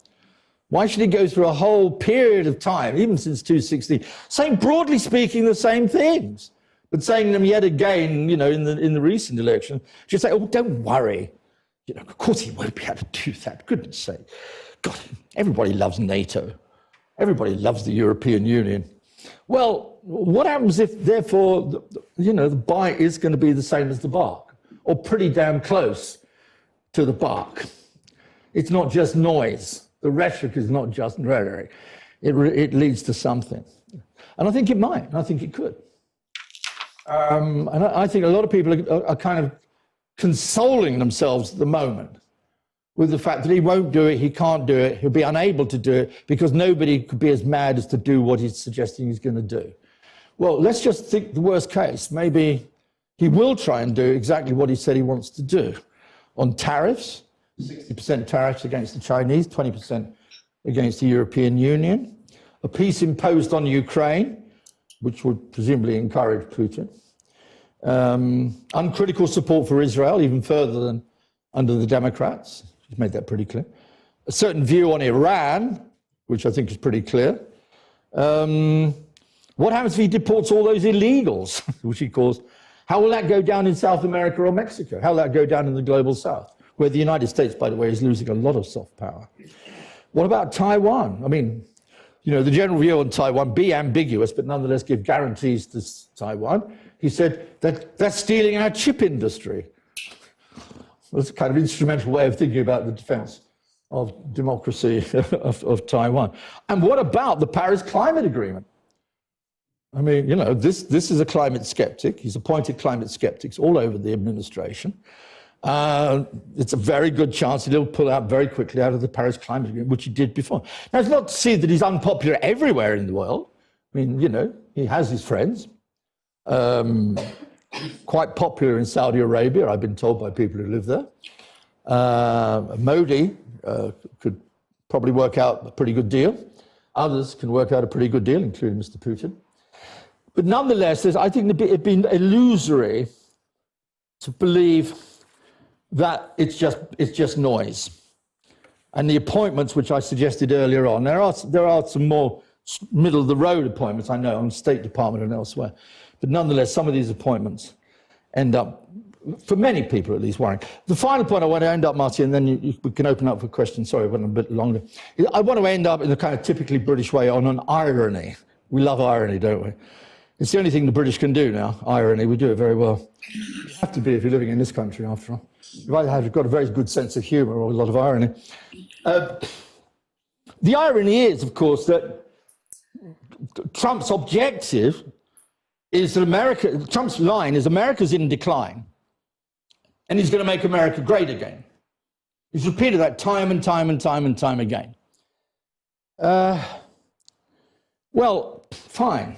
Why should he go through a whole period of time, even since 2016, saying, broadly speaking, the same things, but saying them yet again, in the recent election, just say, oh, don't worry. Of course he won't be able to do that, goodness sake. God, everybody loves NATO. Everybody loves the European Union. Well, what happens if, therefore, the bite is going to be the same as the bark, or pretty damn close to the bark? It's not just noise. The rhetoric is not just rhetoric. It leads to something. And I think it might, and I think it could. And I think a lot of people are kind of consoling themselves at the moment with the fact that he won't do it, he can't do it, he'll be unable to do it because nobody could be as mad as to do what he's suggesting he's going to do. Well, let's just think the worst case. Maybe he will try and do exactly what he said he wants to do. On tariffs, 60% tariffs against the Chinese, 20% against the European Union. A peace imposed on Ukraine, which would presumably encourage Putin. Uncritical support for Israel, even further than under the Democrats. He's made that pretty clear. A certain view on Iran, which I think is pretty clear. What happens if he deports all those illegals, which he calls? How will that go down in South America or Mexico? How will that go down in the global South, where the United States, by the way, is losing a lot of soft power? What about Taiwan? I mean, the general view on Taiwan, be ambiguous, but nonetheless give guarantees to Taiwan. He said that that's stealing our chip industry. That's a kind of instrumental way of thinking about the defense of democracy of Taiwan. And what about the Paris Climate Agreement? I mean, this is a climate skeptic. He's appointed climate skeptics all over the administration. It's a very good chance that he'll pull out very quickly out of the Paris Climate Agreement, which he did before. Now, it's not to see that he's unpopular everywhere in the world. I mean, he has his friends. Quite popular in Saudi Arabia, I've been told by people who live there. Modi could probably work out a pretty good deal. Others can work out a pretty good deal, including Mr. Putin. But nonetheless, I think it'd been illusory to believe that it's just noise. And the appointments, which I suggested earlier on, there are some more middle-of-the-road appointments, I know, on State Department and elsewhere. But nonetheless, some of these appointments end up, for many people at least, worrying. The final point I want to end up, Marcia, and then we can open up for questions. Sorry, I went a bit longer. I want to end up in a kind of typically British way on an irony. We love irony, don't we? It's the only thing the British can do now, irony. We do it very well. You have to be if you're living in this country, after all. You've either got a very good sense of humour or a lot of irony. The irony is, of course, that Trump's objective is that Trump's line is America's in decline, and he's going to make America great again. He's repeated that time and time and time and time again. Well, fine.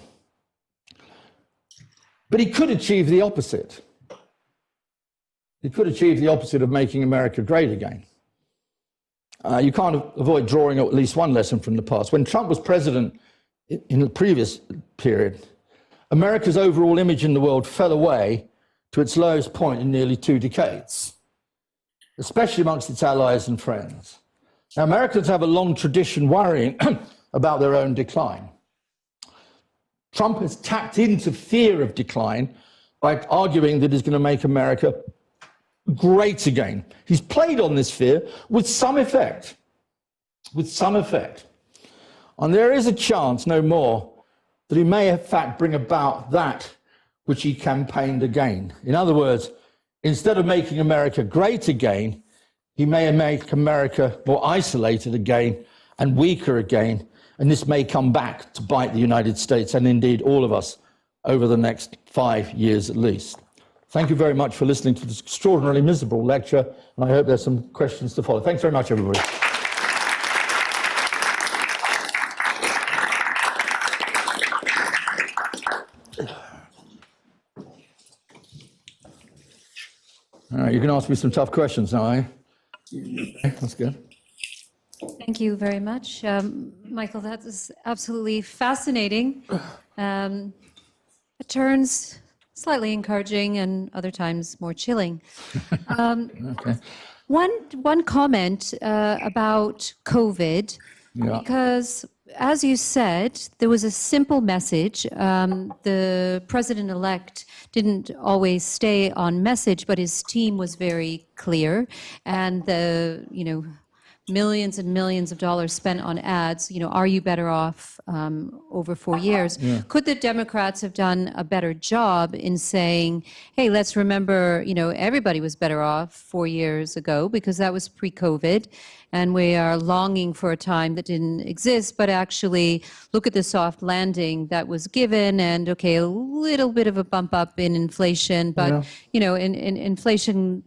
But he could achieve the opposite. He could achieve the opposite of making America great again. You can't avoid drawing at least one lesson from the past. When Trump was president in the previous period, America's overall image in the world fell away to its lowest point in nearly 2 decades. especially amongst its allies and friends. Now, Americans have a long tradition worrying about their own decline. Trump has tapped into fear of decline by arguing that he's going to make America great again. He's played on this fear with some effect. And there is a chance, no more, that he may in fact bring about that which he campaigned again. In other words, instead of making America great again, he may make America more isolated again and weaker again. And this may come back to bite the United States and indeed all of us over the next 5 years at least. Thank you very much for listening to this extraordinarily miserable lecture, and I hope there's some questions to follow. Thanks very much, everybody. All right, you can ask me some tough questions now, eh? That's good. Thank you very much. Michael, that is absolutely fascinating. It turns slightly encouraging and other times more chilling. Okay. One comment about COVID, because as you said, there was a simple message. The president-elect didn't always stay on message, but his team was very clear, and the millions and millions of dollars spent on ads, are you better off over 4 years? Yeah. Could the Democrats have done a better job in saying, hey, let's remember, everybody was better off 4 years ago because that was pre-COVID, and we are longing for a time that didn't exist, but actually look at the soft landing that was given, and okay, a little bit of a bump up in inflation, but, inflation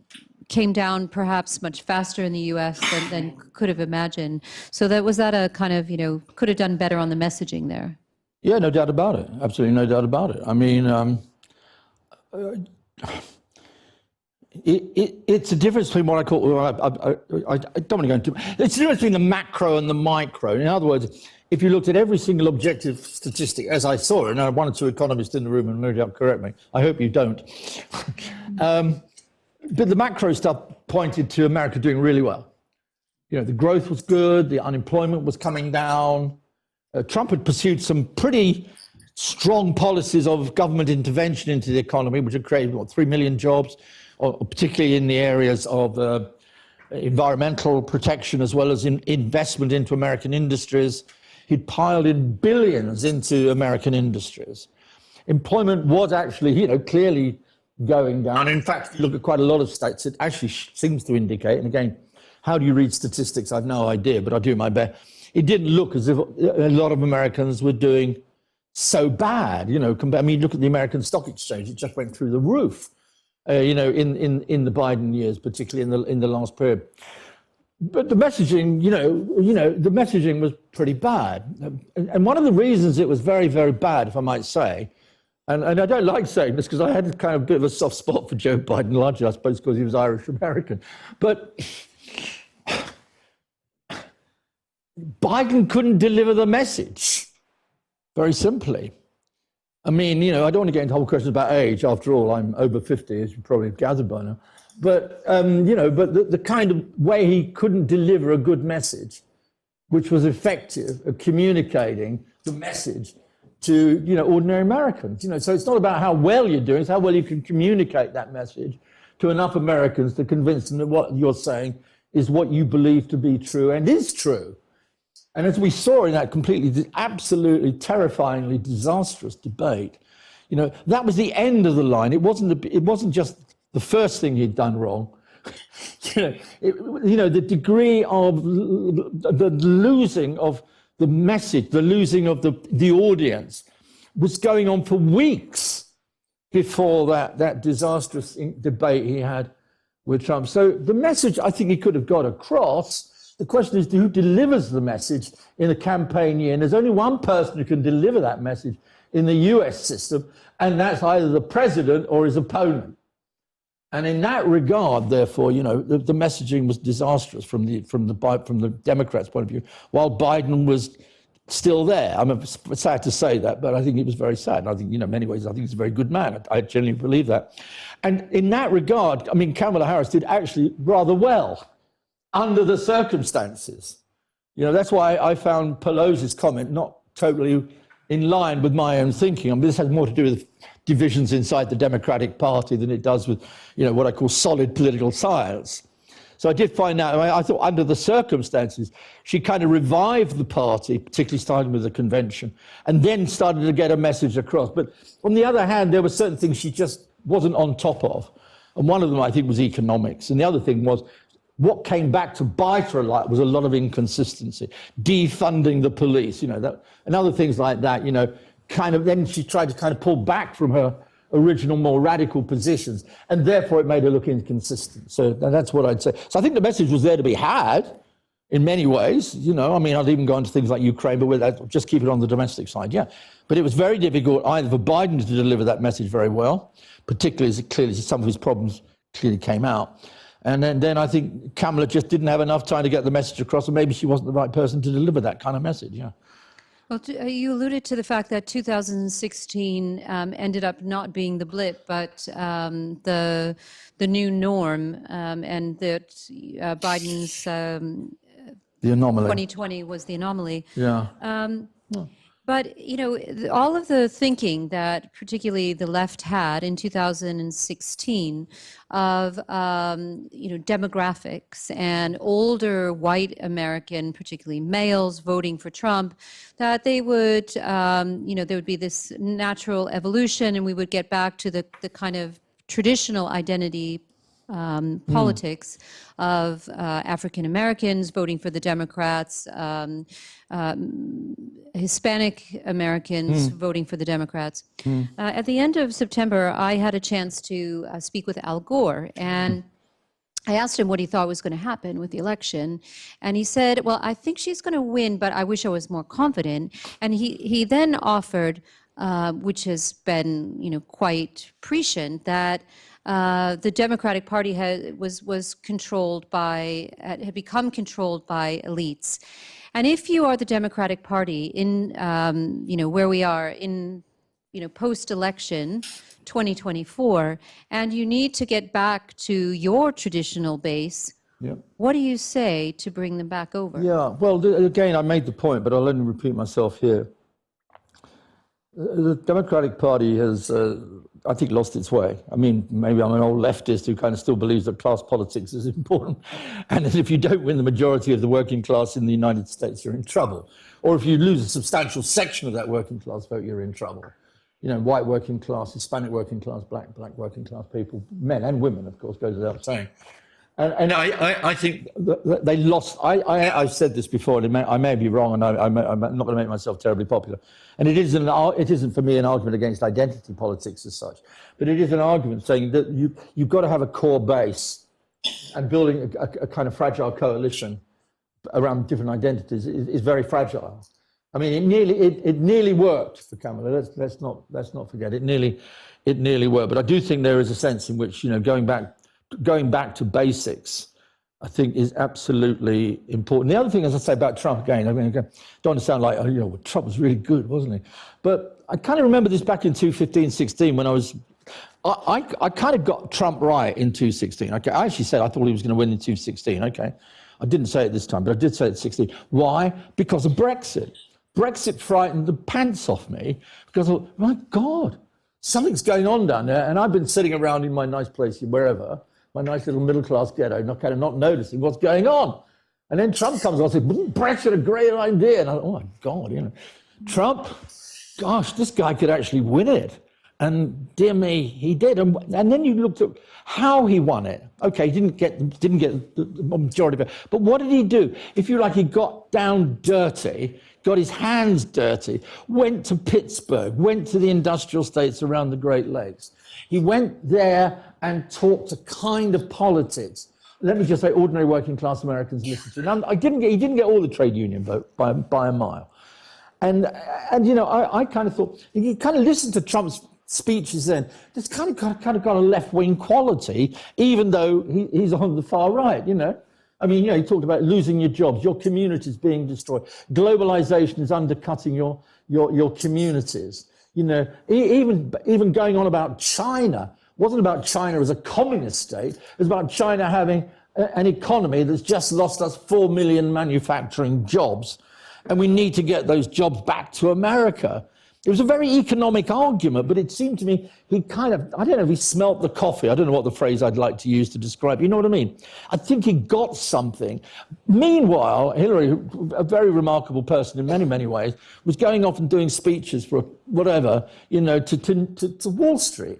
came down perhaps much faster in the U.S. than could have imagined. So was that a kind of, could have done better on the messaging there? Yeah, no doubt about it. Absolutely no doubt about it. I mean, it's a difference between what I call, I don't want to go into, it's the difference between the macro and the micro. In other words, if you looked at every single objective statistic, as I saw it, and one or two economists in the room, and maybe correct me, I hope you don't. But the macro stuff pointed to America doing really well. The growth was good, the unemployment was coming down. Trump had pursued some pretty strong policies of government intervention into the economy, which had created, 3 million jobs, particularly in the areas of environmental protection as well as investment into American industries. He'd piled in billions into American industries. Employment was actually, clearly going down. In fact, if you look at quite a lot of states, it actually seems to indicate, and again, how do you read statistics? I've no idea, but I'll do my best. It didn't look as if a lot of Americans were doing so bad, I mean, look at the American Stock Exchange, it just went through the roof, in the Biden years, particularly in the last period. But the messaging, the messaging was pretty bad. And one of the reasons it was very, very bad, if I might say, and I don't like saying this because I had kind of a bit of a soft spot for Joe Biden, largely, I suppose, because he was Irish-American. But Biden couldn't deliver the message, very simply. I mean, I don't want to get into whole questions about age. After all, I'm over 50, as you probably have gathered by now. But, but the kind of way he couldn't deliver a good message, which was effective at communicating the message to, ordinary Americans. So it's not about how well you're doing, it's how well you can communicate that message to enough Americans to convince them that what you're saying is what you believe to be true and is true. And as we saw in that absolutely terrifyingly disastrous debate, that was the end of the line. It wasn't just the first thing he'd done wrong. The degree of the losing of the message, the losing of the audience was going on for weeks before that disastrous debate he had with Trump. So the message I think he could have got across. The question is, who delivers the message in a campaign year? And there's only one person who can deliver that message in the US system, and that's either the president or his opponent. And in that regard, therefore, the messaging was disastrous from the Democrats' point of view, while Biden was still there. I'm sad to say that, but I think it was very sad. And I think, in many ways, I think he's a very good man. I genuinely believe that. And in that regard, I mean, Kamala Harris did actually rather well under the circumstances. That's why I found Pelosi's comment not totally in line with my own thinking. I mean, this has more to do with divisions inside the Democratic Party than it does with, what I call solid political science. So I did find out, I thought under the circumstances, she kind of revived the party, particularly starting with the convention, and then started to get a message across. But on the other hand, there were certain things she just wasn't on top of. And one of them, I think, was economics. And the other thing was, what came back to bite her a lot was a lot of inconsistency, defunding the police, that, and other things like that, then she tried to kind of pull back from her original, more radical positions, and therefore it made her look inconsistent. So that's what I'd say. So I think the message was there to be had in many ways. I mean, I'd even go into things like Ukraine, but just keep it on the domestic side, yeah. But it was very difficult either for Biden to deliver that message very well, particularly as some of his problems clearly came out. And then I think Kamala just didn't have enough time to get the message across, and maybe she wasn't the right person to deliver that kind of message, yeah. Well, you alluded to the fact that 2016 ended up not being the blip, but the new norm, and that Biden's the anomaly. 2020 was the anomaly. Yeah. But, all of the thinking that particularly the left had in 2016 of, demographics and older white American, particularly males voting for Trump, that they would, there would be this natural evolution and we would get back to the kind of traditional identity politics of African Americans voting for the Democrats, Hispanic Americans voting for the Democrats. At the end of September, I had a chance to speak with Al Gore, and I asked him what he thought was going to happen with the election, and he said, well, I think she's going to win, but I wish I was more confident. And he then offered, which has been, quite prescient, that the Democratic Party had become controlled by elites. And if you are the Democratic Party in, where we are in, post-election 2024, and you need to get back to your traditional base, what do you say to bring them back over? Yeah, well, again, I made the point, but I'll only repeat myself here. The Democratic Party has, I think, lost its way. I mean, maybe I'm an old leftist who kind of still believes that class politics is important, and that if you don't win the majority of the working class in the United States, you're in trouble. Or if you lose a substantial section of that working class vote, you're in trouble. White working class, Hispanic working class, black working class people, men and women, of course, goes without saying. And I think that they lost. I've said this before, and I may be wrong, and I'm not going to make myself terribly popular. And it isn't for me an argument against identity politics as such, but it is an argument saying that you've got to have a core base, and building a kind of fragile coalition around different identities is very fragile. I mean, it nearly worked for Kamala. Let's not forget it. Nearly worked. But I do think there is a sense in which going back to basics, I think, is absolutely important. The other thing, as I say about Trump, again, I mean, don't want to sound like, Trump was really good, wasn't he? But I kind of remember this back in 2015-16 when I kind of got Trump right in 2016. Okay, I actually said I thought he was going to win in 2016. Okay, I didn't say it this time, but I did say it 16. Why? Because of Brexit. Brexit frightened the pants off me because I thought, my God, something's going on down there. And I've been sitting around in my nice place, wherever, my nice little middle-class ghetto, not noticing what's going on. And then Trump comes along and says, wasn't Brexit a great idea? And I thought, oh, my God, Trump, gosh, this guy could actually win it. And dear me, he did. And then you looked at how he won it. Okay, he didn't get the majority of it. But what did he do? If you like, he got down dirty, got his hands dirty, went to Pittsburgh, went to the industrial states around the Great Lakes. He went there and talked a kind of politics. Let me just say, ordinary working class Americans listened to him. He didn't get all the trade union vote by a mile. And I kind of thought, you kind of listened to Trump's speeches then, there's kind of got a left-wing quality, even though he's on the far right, I mean, he talked about losing your jobs, your communities being destroyed. Globalization is undercutting your communities. Even going on about China, wasn't about China as a communist state. It was about China having an economy that's just lost us 4 million manufacturing jobs, and we need to get those jobs back to America. It was a very economic argument, but it seemed to me he kind of, I don't know if he smelt the coffee. I don't know what the phrase I'd like to use to describe it. You know what I mean? I think he got something. Meanwhile, Hillary, a very remarkable person in many, many ways, was going off and doing speeches for whatever, to Wall Street.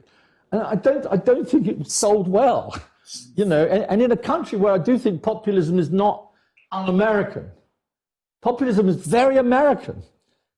And I don't think it sold well, and in a country where I do think populism is not un-American. Populism is very American.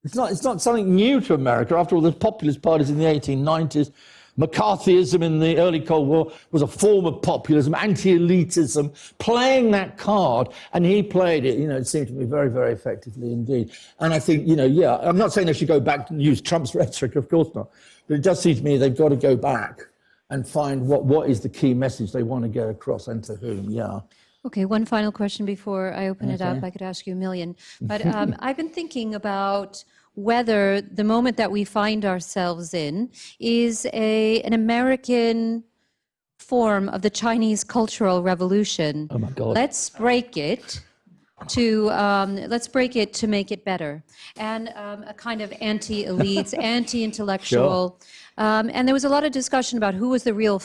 It's not something new to America. After all, the populist parties in the 1890s, McCarthyism in the early Cold War was a form of populism, anti-elitism, playing that card, and he played it, it seemed to me very, very effectively indeed. And I think, I'm not saying they should go back and use Trump's rhetoric, of course not, but it does seem to me they've got to go back and find what is the key message they want to get across and to whom, Okay, one final question before I open it up. I could ask you a million. But I've been thinking about whether the moment that we find ourselves in is an American form of the Chinese Cultural Revolution. Oh my God. Let's break it to make it better, and a kind of anti-elites, anti-intellectual. Sure. And there was a lot of discussion about who was the real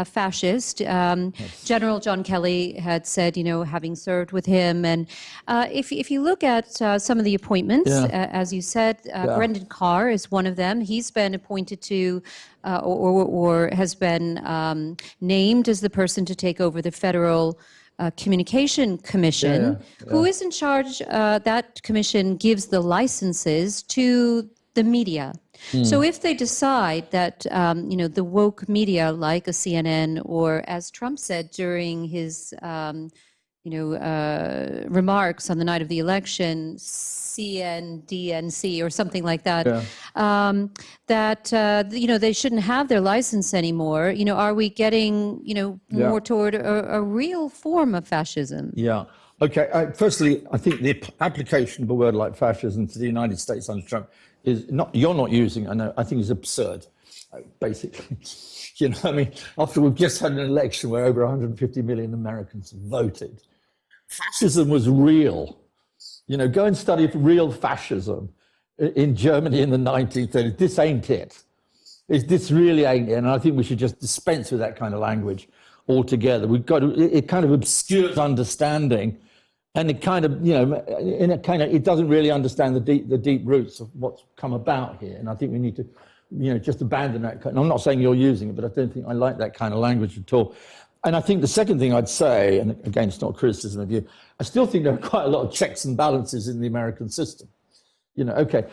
fascist. General John Kelly had said, having served with him. And if you look at some of the appointments, as you said, Brendan Carr is one of them. He's been appointed to, or has been named as the person to take over the Federal Communication Commission. Who is in charge? That commission gives the licenses to the media. So if they decide that, the woke media like a CNN, or as Trump said during his, remarks on the night of the election, CNDNC or something like that, they shouldn't have their license anymore. Are we getting, more toward a real form of fascism? Yeah. Okay. Firstly, I think the application of a word like fascism to the United States under Trump is not, you're not using, I think is absurd, basically. After we've just had an election where over 150 million Americans voted, fascism was real. Go and study real fascism in Germany in the 1930s. This ain't it. This really ain't it. And I think we should just dispense with that kind of language altogether. We've got to, it kind of obscures understanding. And it kind of, it doesn't really understand the deep roots of what's come about here. And I think we need to, just abandon that. And I'm not saying you're using it, but I don't think I like that kind of language at all. And I think the second thing I'd say, and again, it's not criticism of you, I still think there are quite a lot of checks and balances in the American system. Okay,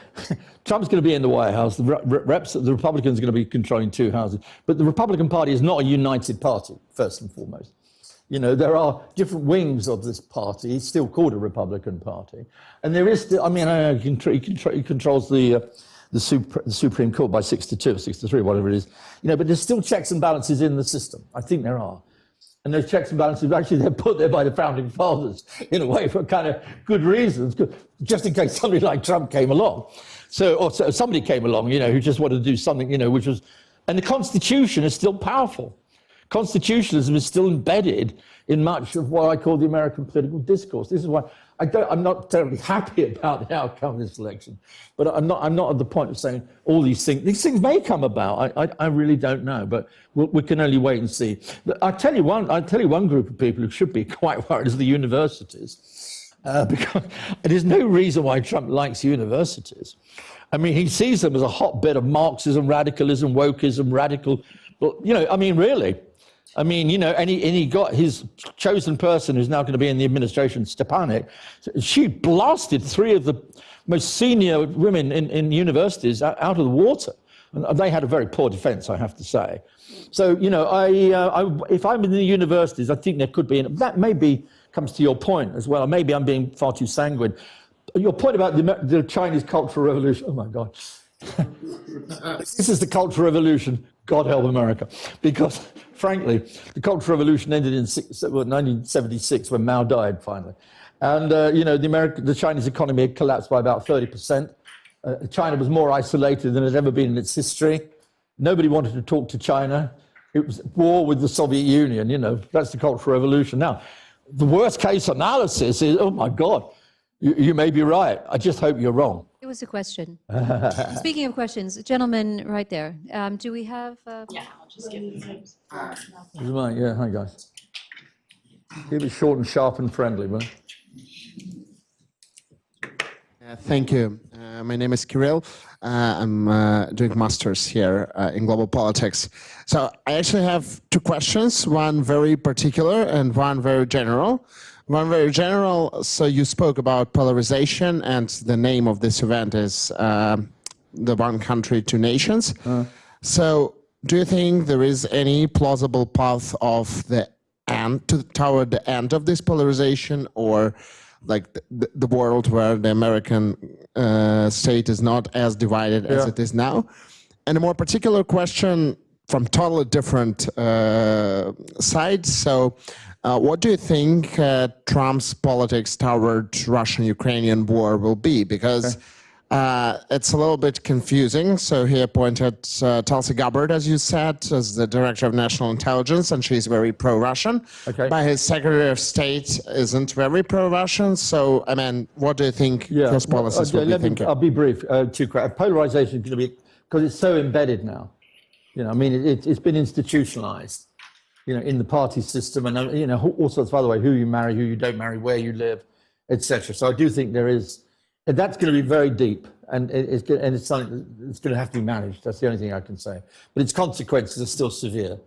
Trump's going to be in the White House, the Republicans are going to be controlling 2 houses, but the Republican Party is not a united party, first and foremost. There are different wings of this party. It's still called a Republican Party. And there is still, he controls the Supreme Court by 6-2, 6-3, whatever it is. But there's still checks and balances in the system. I think there are. And those checks and balances, actually, they're put there by the founding fathers, in a way, for kind of good reasons, just in case somebody like Trump came along. Or somebody came along, who just wanted to do something, which was, and the Constitution is still powerful. Constitutionalism is still embedded in much of what I call the American political discourse. This is why I'm not terribly happy about the outcome of this election, but I'm not at the point of saying all these things may come about. I really don't know, but we can only wait and see. But I'll tell you one group of people who should be quite worried is the universities, because there's no reason why Trump likes universities. He sees them as a hotbed of Marxism, radicalism, wokeism, radical. Well, really. And he got his chosen person who's now going to be in the administration, Stepanek. She blasted 3 of the most senior women in universities out of the water. And they had a very poor defense, I have to say. So, if I'm in the universities, I think there could be, and that maybe comes to your point as well. Maybe I'm being far too sanguine. Your point about the Chinese Cultural Revolution, oh my God. This is the Cultural Revolution, God help America. Because frankly, the Cultural Revolution ended in 1976 when Mao died finally. And, the Chinese economy had collapsed by about 30%. China was more isolated than it had ever been in its history. Nobody wanted to talk to China. It was war with the Soviet Union, that's the Cultural Revolution. Now, the worst case analysis is, oh my God, you may be right. I just hope you're wrong. It was a question. Speaking of questions, gentleman right there, do we have... Yeah, I'll just give it some. Yeah, hi guys. Keep it short and sharp and friendly, man. Thank you. My name is Kirill. I'm doing masters here in global politics. So I actually have two questions, one very particular and one very general. One very general, so you spoke about polarization and the name of this event is the One Country, Two Nations. So do you think there is any plausible path of the end toward the end of this polarization, or like the world where the American state is not as divided as it is now? And a more particular question from totally different sides. So what do you think Trump's politics toward Russian-Ukrainian war will be? Because it's a little bit confusing. So he appointed Tulsi Gabbard, as you said, as the Director of National Intelligence, and she's very pro-Russian. But his Secretary of State isn't very pro-Russian. So, I mean, what do you think those policies will be thinking? I'll be brief. Polarization is going to be, because it's so embedded now. It's been institutionalized, in the party system, and, all sorts, by the way, who you marry, who you don't marry, where you live, etc. So I do think there is, and that's going to be very deep, and it's something that's going to have to be managed. That's the only thing I can say. But its consequences are still severe,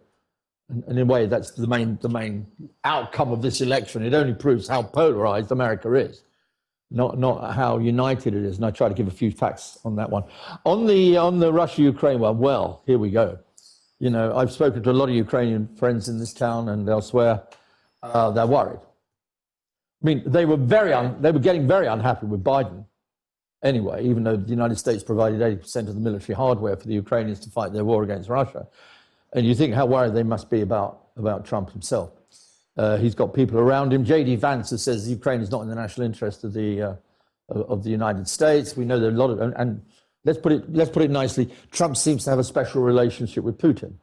and in a way, that's the main outcome of this election. It only proves how polarized America is, not how united it is. And I try to give a few facts on that one. On the Russia-Ukraine one, well, here we go. I've spoken to a lot of Ukrainian friends in this town and elsewhere. They're worried. I mean, they were getting very unhappy with Biden anyway, even though the United States provided 80% of the military hardware for the Ukrainians to fight their war against Russia. And you think how worried they must be about Trump himself. He's got people around him. J.D. Vance says Ukraine is not in the national interest of the United States. We know that a lot of, and let's put it nicely, Trump seems to have a special relationship with Putin.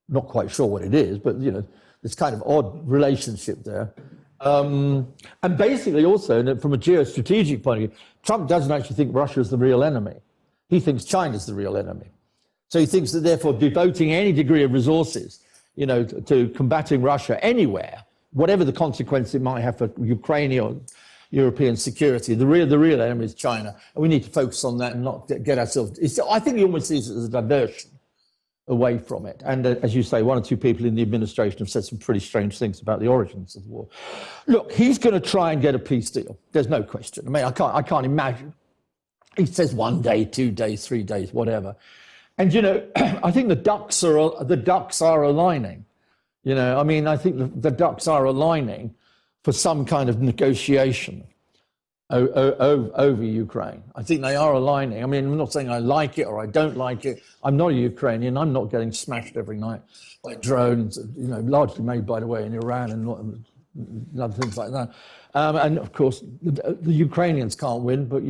Not quite sure what it is, but this kind of odd relationship there. And basically also, from a geostrategic point of view, Trump doesn't actually think Russia is the real enemy. He thinks China's the real enemy. So he thinks that therefore devoting any degree of resources, to combating Russia anywhere, whatever the consequence it might have for Ukrainian or European security, the real enemy is China. And we need to focus on that and not get ourselves... I think he almost sees it as a diversion away from it. And as you say, one or two people in the administration have said some pretty strange things about the origins of the war. Look, he's going to try and get a peace deal. There's no question. I mean, I can't imagine. He says 1 day, 2 days, 3 days, whatever. And, I think the ducks are aligning. I think the ducks are aligning for some kind of negotiation over Ukraine. I think they are aligning. I mean, I'm not saying I like it or I don't like it. I'm not a Ukrainian. I'm not getting smashed every night by drones, largely made, by the way, in Iran and other things like that. And of course, the Ukrainians can't win, but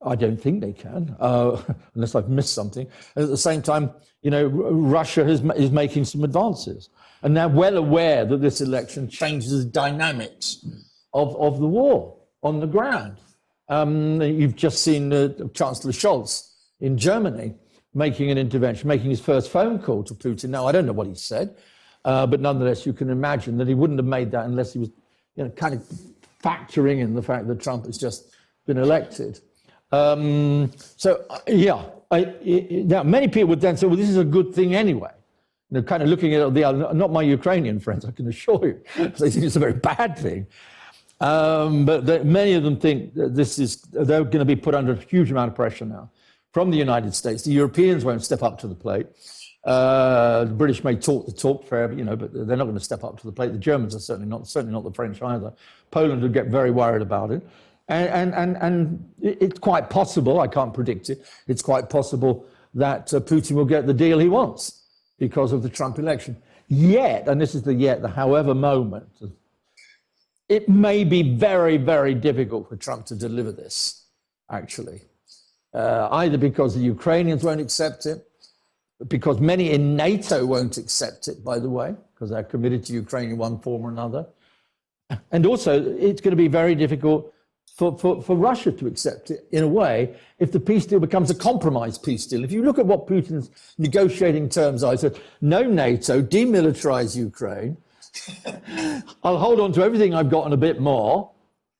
I don't think they can, unless I've missed something. And at the same time, Russia is making some advances. And they're well aware that this election changes the dynamics of the war on the ground. You've just seen Chancellor Scholz in Germany making an intervention, making his first phone call to Putin. Now, I don't know what he said, but nonetheless, you can imagine that he wouldn't have made that unless he was kind of factoring in the fact that Trump has just been elected. Now, many people would then say, well, this is a good thing anyway. Kind of looking at it, not my Ukrainian friends, I can assure you. They think it's a very bad thing. But many of them think that they're going to be put under a huge amount of pressure now from the United States. The Europeans won't step up to the plate. The British may talk the talk forever, but they're not going to step up to the plate. The Germans are certainly not the French either. Poland would get very worried about it. And it's quite possible, I can't predict it, it's quite possible that Putin will get the deal he wants because of the Trump election. Yet, and this is the yet, the however moment, it may be very, very difficult for Trump to deliver this, actually. Either because the Ukrainians won't accept it, because many in NATO won't accept it, by the way, because they're committed to Ukraine in one form or another. And also, it's going to be very difficult for Russia to accept it, in a way, if the peace deal becomes a compromise peace deal. If you look at what Putin's negotiating terms are, he said, no NATO, demilitarize Ukraine, I'll hold on to everything I've got and a bit more.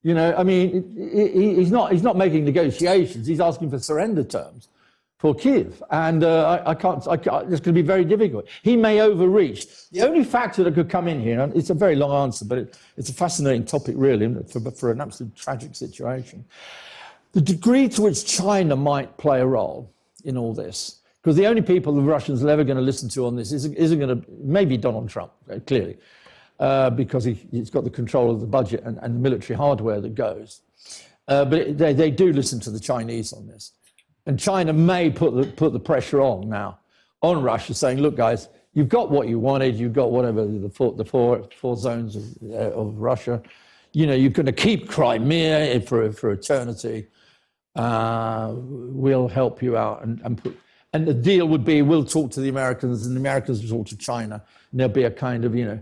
You know, I mean, he's not making negotiations, he's asking for surrender terms for Kiev. And it's going to be very difficult. He may overreach. The only factor that could come in here, and it's a very long answer, but it's a fascinating topic, really, for an absolute tragic situation. The degree to which China might play a role in all this, because the only people the Russians are ever going to listen to on this isn't going to, maybe Donald Trump, clearly, because he's got the control of the budget and the military hardware that goes. But they do listen to the Chinese on this. And China may put the pressure on now, on Russia, saying, look, guys, you've got what you wanted, you've got whatever, the four zones of Russia. You know, you're going to keep Crimea for eternity. We'll help you out. And the deal would be, we'll talk to the Americans, and the Americans will talk to China. And there'll be a kind of, you know,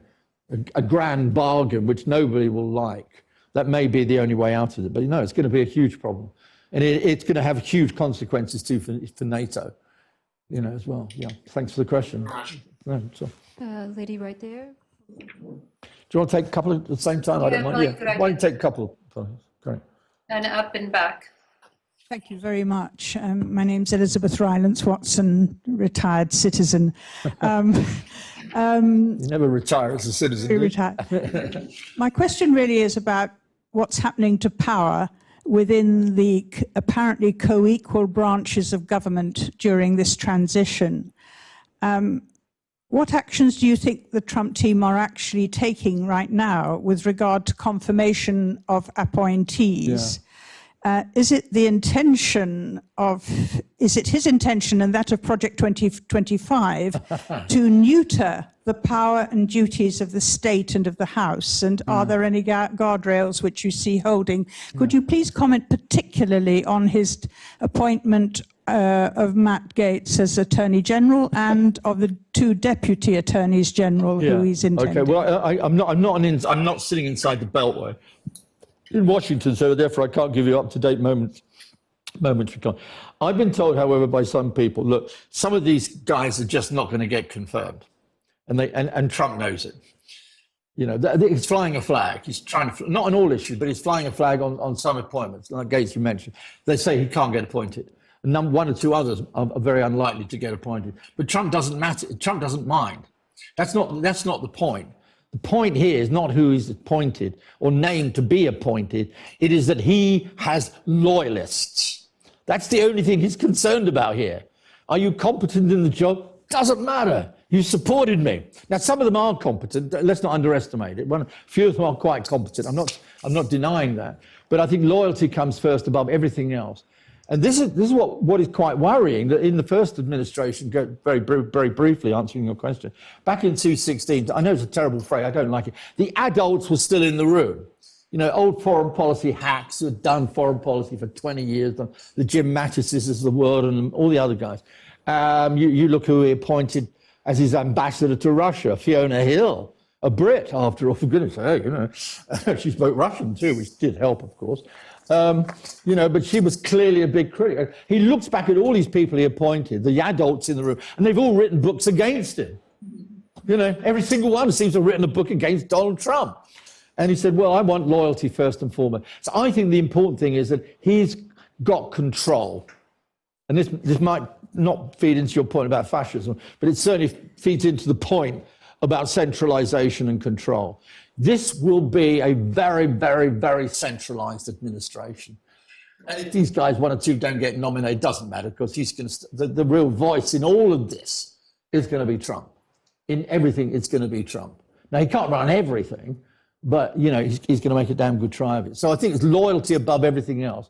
a grand bargain, which nobody will like. That may be the only way out of it. But, you know, it's going to be a huge problem. And it's going to have huge consequences too for NATO, you know, as well. Yeah. Thanks for the question. Lady right there. Do you want to take a couple at the same time? I don't mind. Yeah. Why don't you take a couple? Great. And up and back. Thank you very much. My name's Elizabeth Rylance Watson, retired citizen. You never retire as a citizen. Retired. My question really is about what's happening to power within the apparently co-equal branches of government during this transition. What actions do you think the Trump team are actually taking right now with regard to confirmation of appointees? Yeah. Is it his intention and that of Project 2025 to neuter the power and duties of the state and of the House? And are there any guardrails which you see holding? Could you please comment particularly on his appointment of Matt Gaetz as Attorney General and of the two Deputy Attorneys General who he's intended? Okay, well, I'm not sitting inside the Beltway in Washington, so therefore I can't give you up-to-date moments. I've been told, however, by some people, look, some of these guys are just not going to get confirmed, and Trump knows it. You know, he's flying a flag. He's trying to, not on all issues, but he's flying a flag on some appointments. Like Gates, you mentioned, they say he can't get appointed. And one or two others are very unlikely to get appointed. But Trump doesn't matter. Trump doesn't mind. That's not the point. The point here is not who is appointed or named to be appointed. It is that he has loyalists. That's the only thing he's concerned about here. Are you competent in the job? Doesn't matter. You supported me. Now, some of them are competent. Let's not underestimate it. A few of them are quite competent. I'm not denying that. But I think loyalty comes first above everything else. And this is what is quite worrying, that in the first administration, very briefly answering your question, back in 2016, I know it's a terrible phrase, I don't like it, the adults were still in the room. You know, old foreign policy hacks who had done foreign policy for 20 years, the Jim Mattises of the world and all the other guys. You look who he appointed as his ambassador to Russia, Fiona Hill, a Brit, after all, for goodness sake, you know. She spoke Russian too, which did help, of course. You know, but she was clearly a big critic. He looks back at all these people he appointed, the adults in the room, and they've all written books against him. You know, every single one seems to have written a book against Donald Trump. And he said, well, I want loyalty first and foremost. So I think the important thing is that he's got control. And this might not feed into your point about fascism, but it certainly feeds into the point about centralization and control. This will be a very, very, very centralized administration. And if these guys, one or two, don't get nominated, it doesn't matter, because he's going to, the real voice in all of this is going to be Trump. In everything, it's going to be Trump. Now, he can't run everything, but, you know, he's going to make a damn good try of it. So I think it's loyalty above everything else,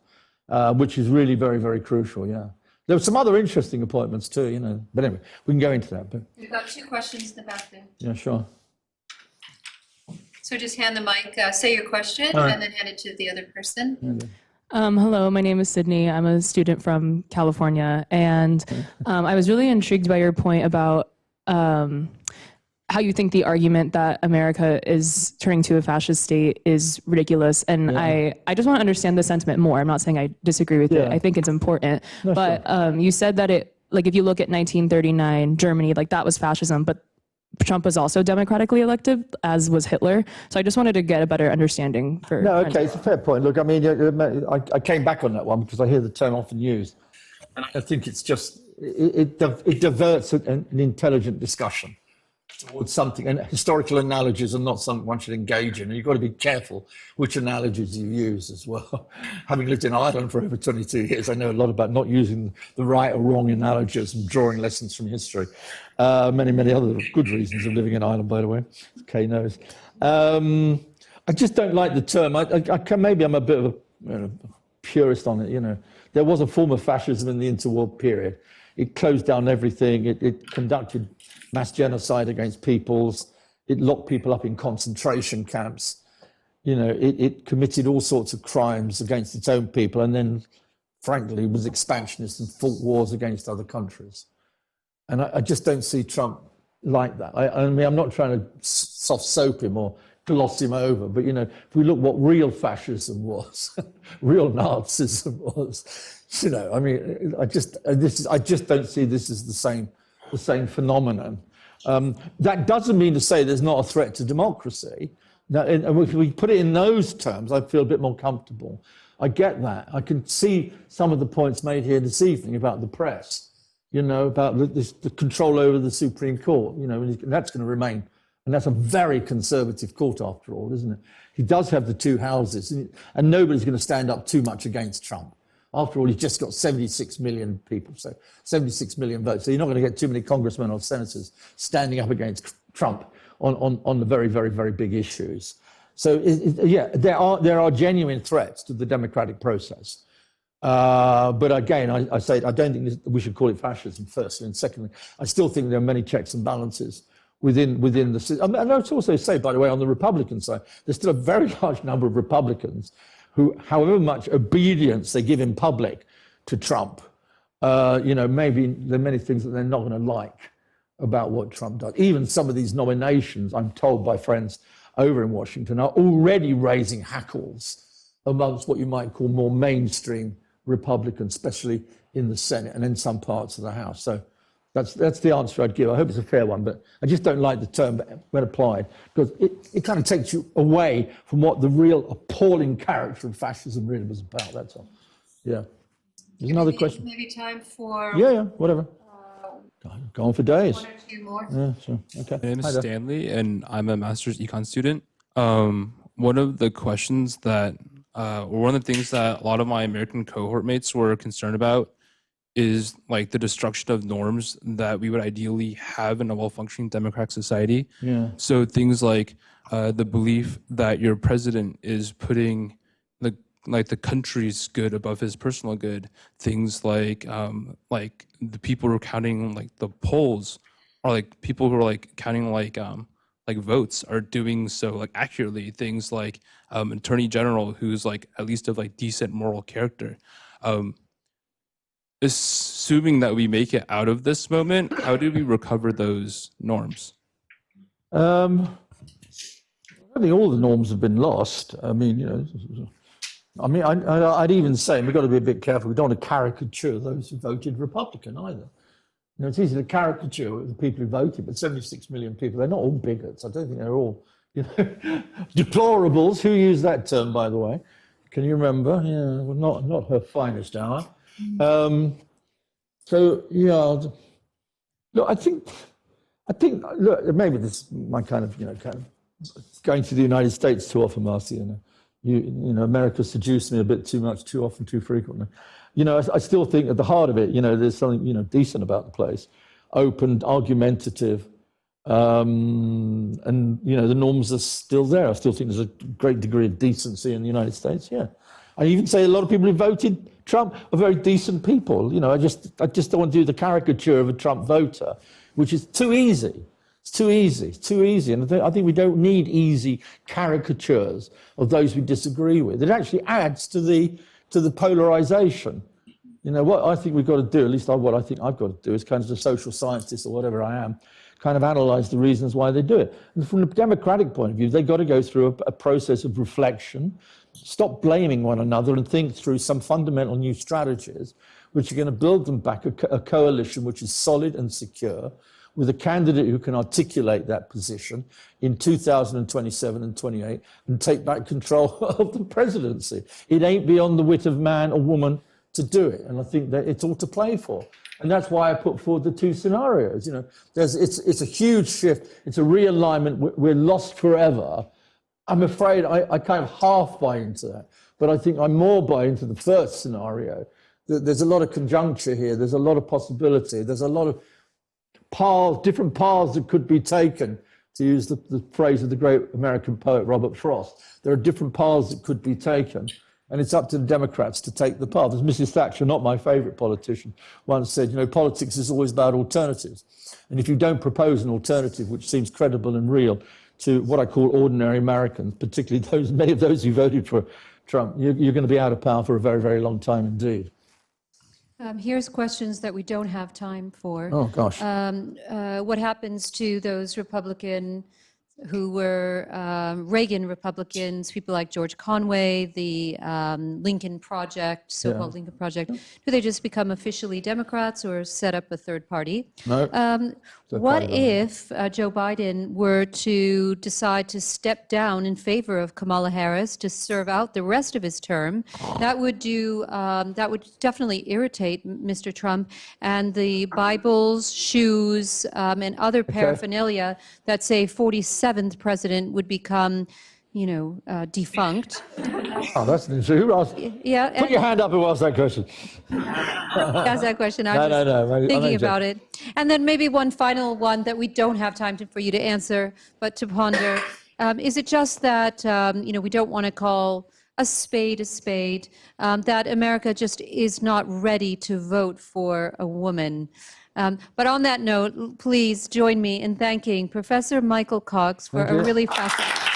which is really very, very crucial, yeah. There were some other interesting appointments too, but anyway, we can go into that. But We've got two questions in the back there. yeah, sure. So just hand the mic, say your question, All right. and then hand it to the other person. Hello, my name is Sydney. I'm a student from California, and I was really intrigued by your point about how you think the argument that America is turning to a fascist state is ridiculous. And I just want to understand the sentiment more. I'm not saying I disagree with it. I think it's important. No, but you said that if you look at 1939 Germany, that was fascism, but Trump was also democratically elected, as was Hitler. So I just wanted to get a better understanding for. No, okay, it's a fair point. Look, I mean, I came back on that one because I hear the term often used, and I think it's just it diverts an intelligent discussion towards something, and historical analogies are not something one should engage in. And you've got to be careful which analogies you use as well. Having lived in Ireland for over 22 years, I know a lot about not using the right or wrong analogies and drawing lessons from history. Many other good reasons of living in Ireland, by the way, Kay knows. I just don't like the term. Maybe I'm a bit of a purist on it. There was a form of fascism in the interwar period. It closed down everything. It conducted mass genocide against peoples. It locked people up in concentration camps. It committed all sorts of crimes against its own people, and then, frankly, was expansionist and fought wars against other countries. And I just don't see Trump like that. I mean, I'm not trying to soft soap him or gloss him over, but if we look what real fascism was, real Nazism was, I mean, I just don't see this as the same phenomenon. That doesn't mean to say there's not a threat to democracy. Now, and if we put it in those terms, I feel a bit more comfortable. I get that. I can see some of the points made here this evening about the press, about the control over the Supreme Court, and that's going to remain. And that's a very conservative court after all, isn't it? He does have the two houses, and nobody's going to stand up too much against Trump. After all, he's just got 76 million people, so 76 million votes. So you're not going to get too many congressmen or senators standing up against Trump on the very, very, very big issues. So there are genuine threats to the democratic process. But again, I say I don't think we should call it fascism, firstly, and secondly, I still think there are many checks and balances within the system. And I would also say, by the way, on the Republican side, there's still a very large number of Republicans who, however much obedience they give in public to Trump, maybe there are many things that they're not going to like about what Trump does. Even some of these nominations, I'm told by friends over in Washington, are already raising hackles amongst what you might call more mainstream Republicans, especially in the Senate and in some parts of the House. So that's the answer I'd give. I hope it's a fair one, but I just don't like the term when applied, because it kind of takes you away from what the real appalling character of fascism really was about. That's all. Yeah. There's another question. Maybe time for Yeah, whatever. Go on for days. one or two more. Yeah, sure. Okay. My name Hi is there. Stanley, and I'm a master's econ student. One of the questions that, or one of the things that a lot of my American cohort mates were concerned about is the destruction of norms that we would ideally have in a well-functioning democratic society. Yeah. So things like the belief that your president is putting the country's good above his personal good. Things like the people who are counting the polls, or people who are counting votes are doing so accurately. Things like attorney general who's at least of decent moral character. Assuming that we make it out of this moment, how do we recover those norms? I think all the norms have been lost. I mean, I'd even say, and we've got to be a bit careful, we don't want to caricature those who voted Republican either. It's easy to caricature the people who voted, but 76 million people, they're not all bigots. I don't think they're all, deplorables. Who used that term, by the way? Can you remember? Yeah, well, not her finest hour. So yeah, look, I think look, maybe this is my kind of going to the United States too often, Marcia. America seduced me a bit too much, too often, too frequently. I still think at the heart of it, there's something decent about the place, open, argumentative, and the norms are still there. I still think there's a great degree of decency in the United States. Yeah. I even say a lot of people who voted Trump are very decent people. You know, I just don't want to do the caricature of a Trump voter, which is too easy. It's too easy. It's too easy. And I think we don't need easy caricatures of those we disagree with. It actually adds to the polarization. You know, what I think we've got to do, at least what I think I've got to do, is kind of a social scientist or whatever I am, kind of analyze the reasons why they do it. And from the democratic point of view, they've got to go through a process of reflection, stop blaming one another and think through some fundamental new strategies which are going to build them back a coalition which is solid and secure, with a candidate who can articulate that position in 2027 and 28 and take back control of the presidency. It ain't beyond the wit of man or woman to do it. And I think that it's all to play for. And that's why I put forward the two scenarios. You know, it's a huge shift. It's a realignment. We're lost forever. I'm afraid I kind of half buy into that, but I think I more buy into the first scenario. There's a lot of conjuncture here. There's a lot of possibility. There's a lot of different paths that could be taken, to use the phrase of the great American poet Robert Frost. There are different paths that could be taken, and it's up to the Democrats to take the path. As Mrs. Thatcher, not my favourite politician, once said, you know, politics is always about alternatives. And if you don't propose an alternative which seems credible and real to what I call ordinary Americans, particularly many of those who voted for Trump, you're going to be out of power for a very, very long time indeed. Here's questions that we don't have time for. Oh, gosh. What happens to those Republicans who were Reagan Republicans, people like George Conway, the Lincoln Project, so-called Lincoln Project? Do they just become officially Democrats or set up a third party? No. What if Joe Biden were to decide to step down in favor of Kamala Harris to serve out the rest of his term? That would definitely irritate Mr. Trump, and the Bibles, shoes, and other paraphernalia that say 47th president would become, you know, defunct. Oh, that's an issue. Who asked? Yeah. Put your hand up who asked that question. Ask that question. I'm No. thinking about it. And then maybe one final one that we don't have time for you to answer, but to ponder. Is it just that, you know, we don't want to call a spade, that America just is not ready to vote for a woman? But on that note, please join me in thanking Professor Michael Cox for a really fascinating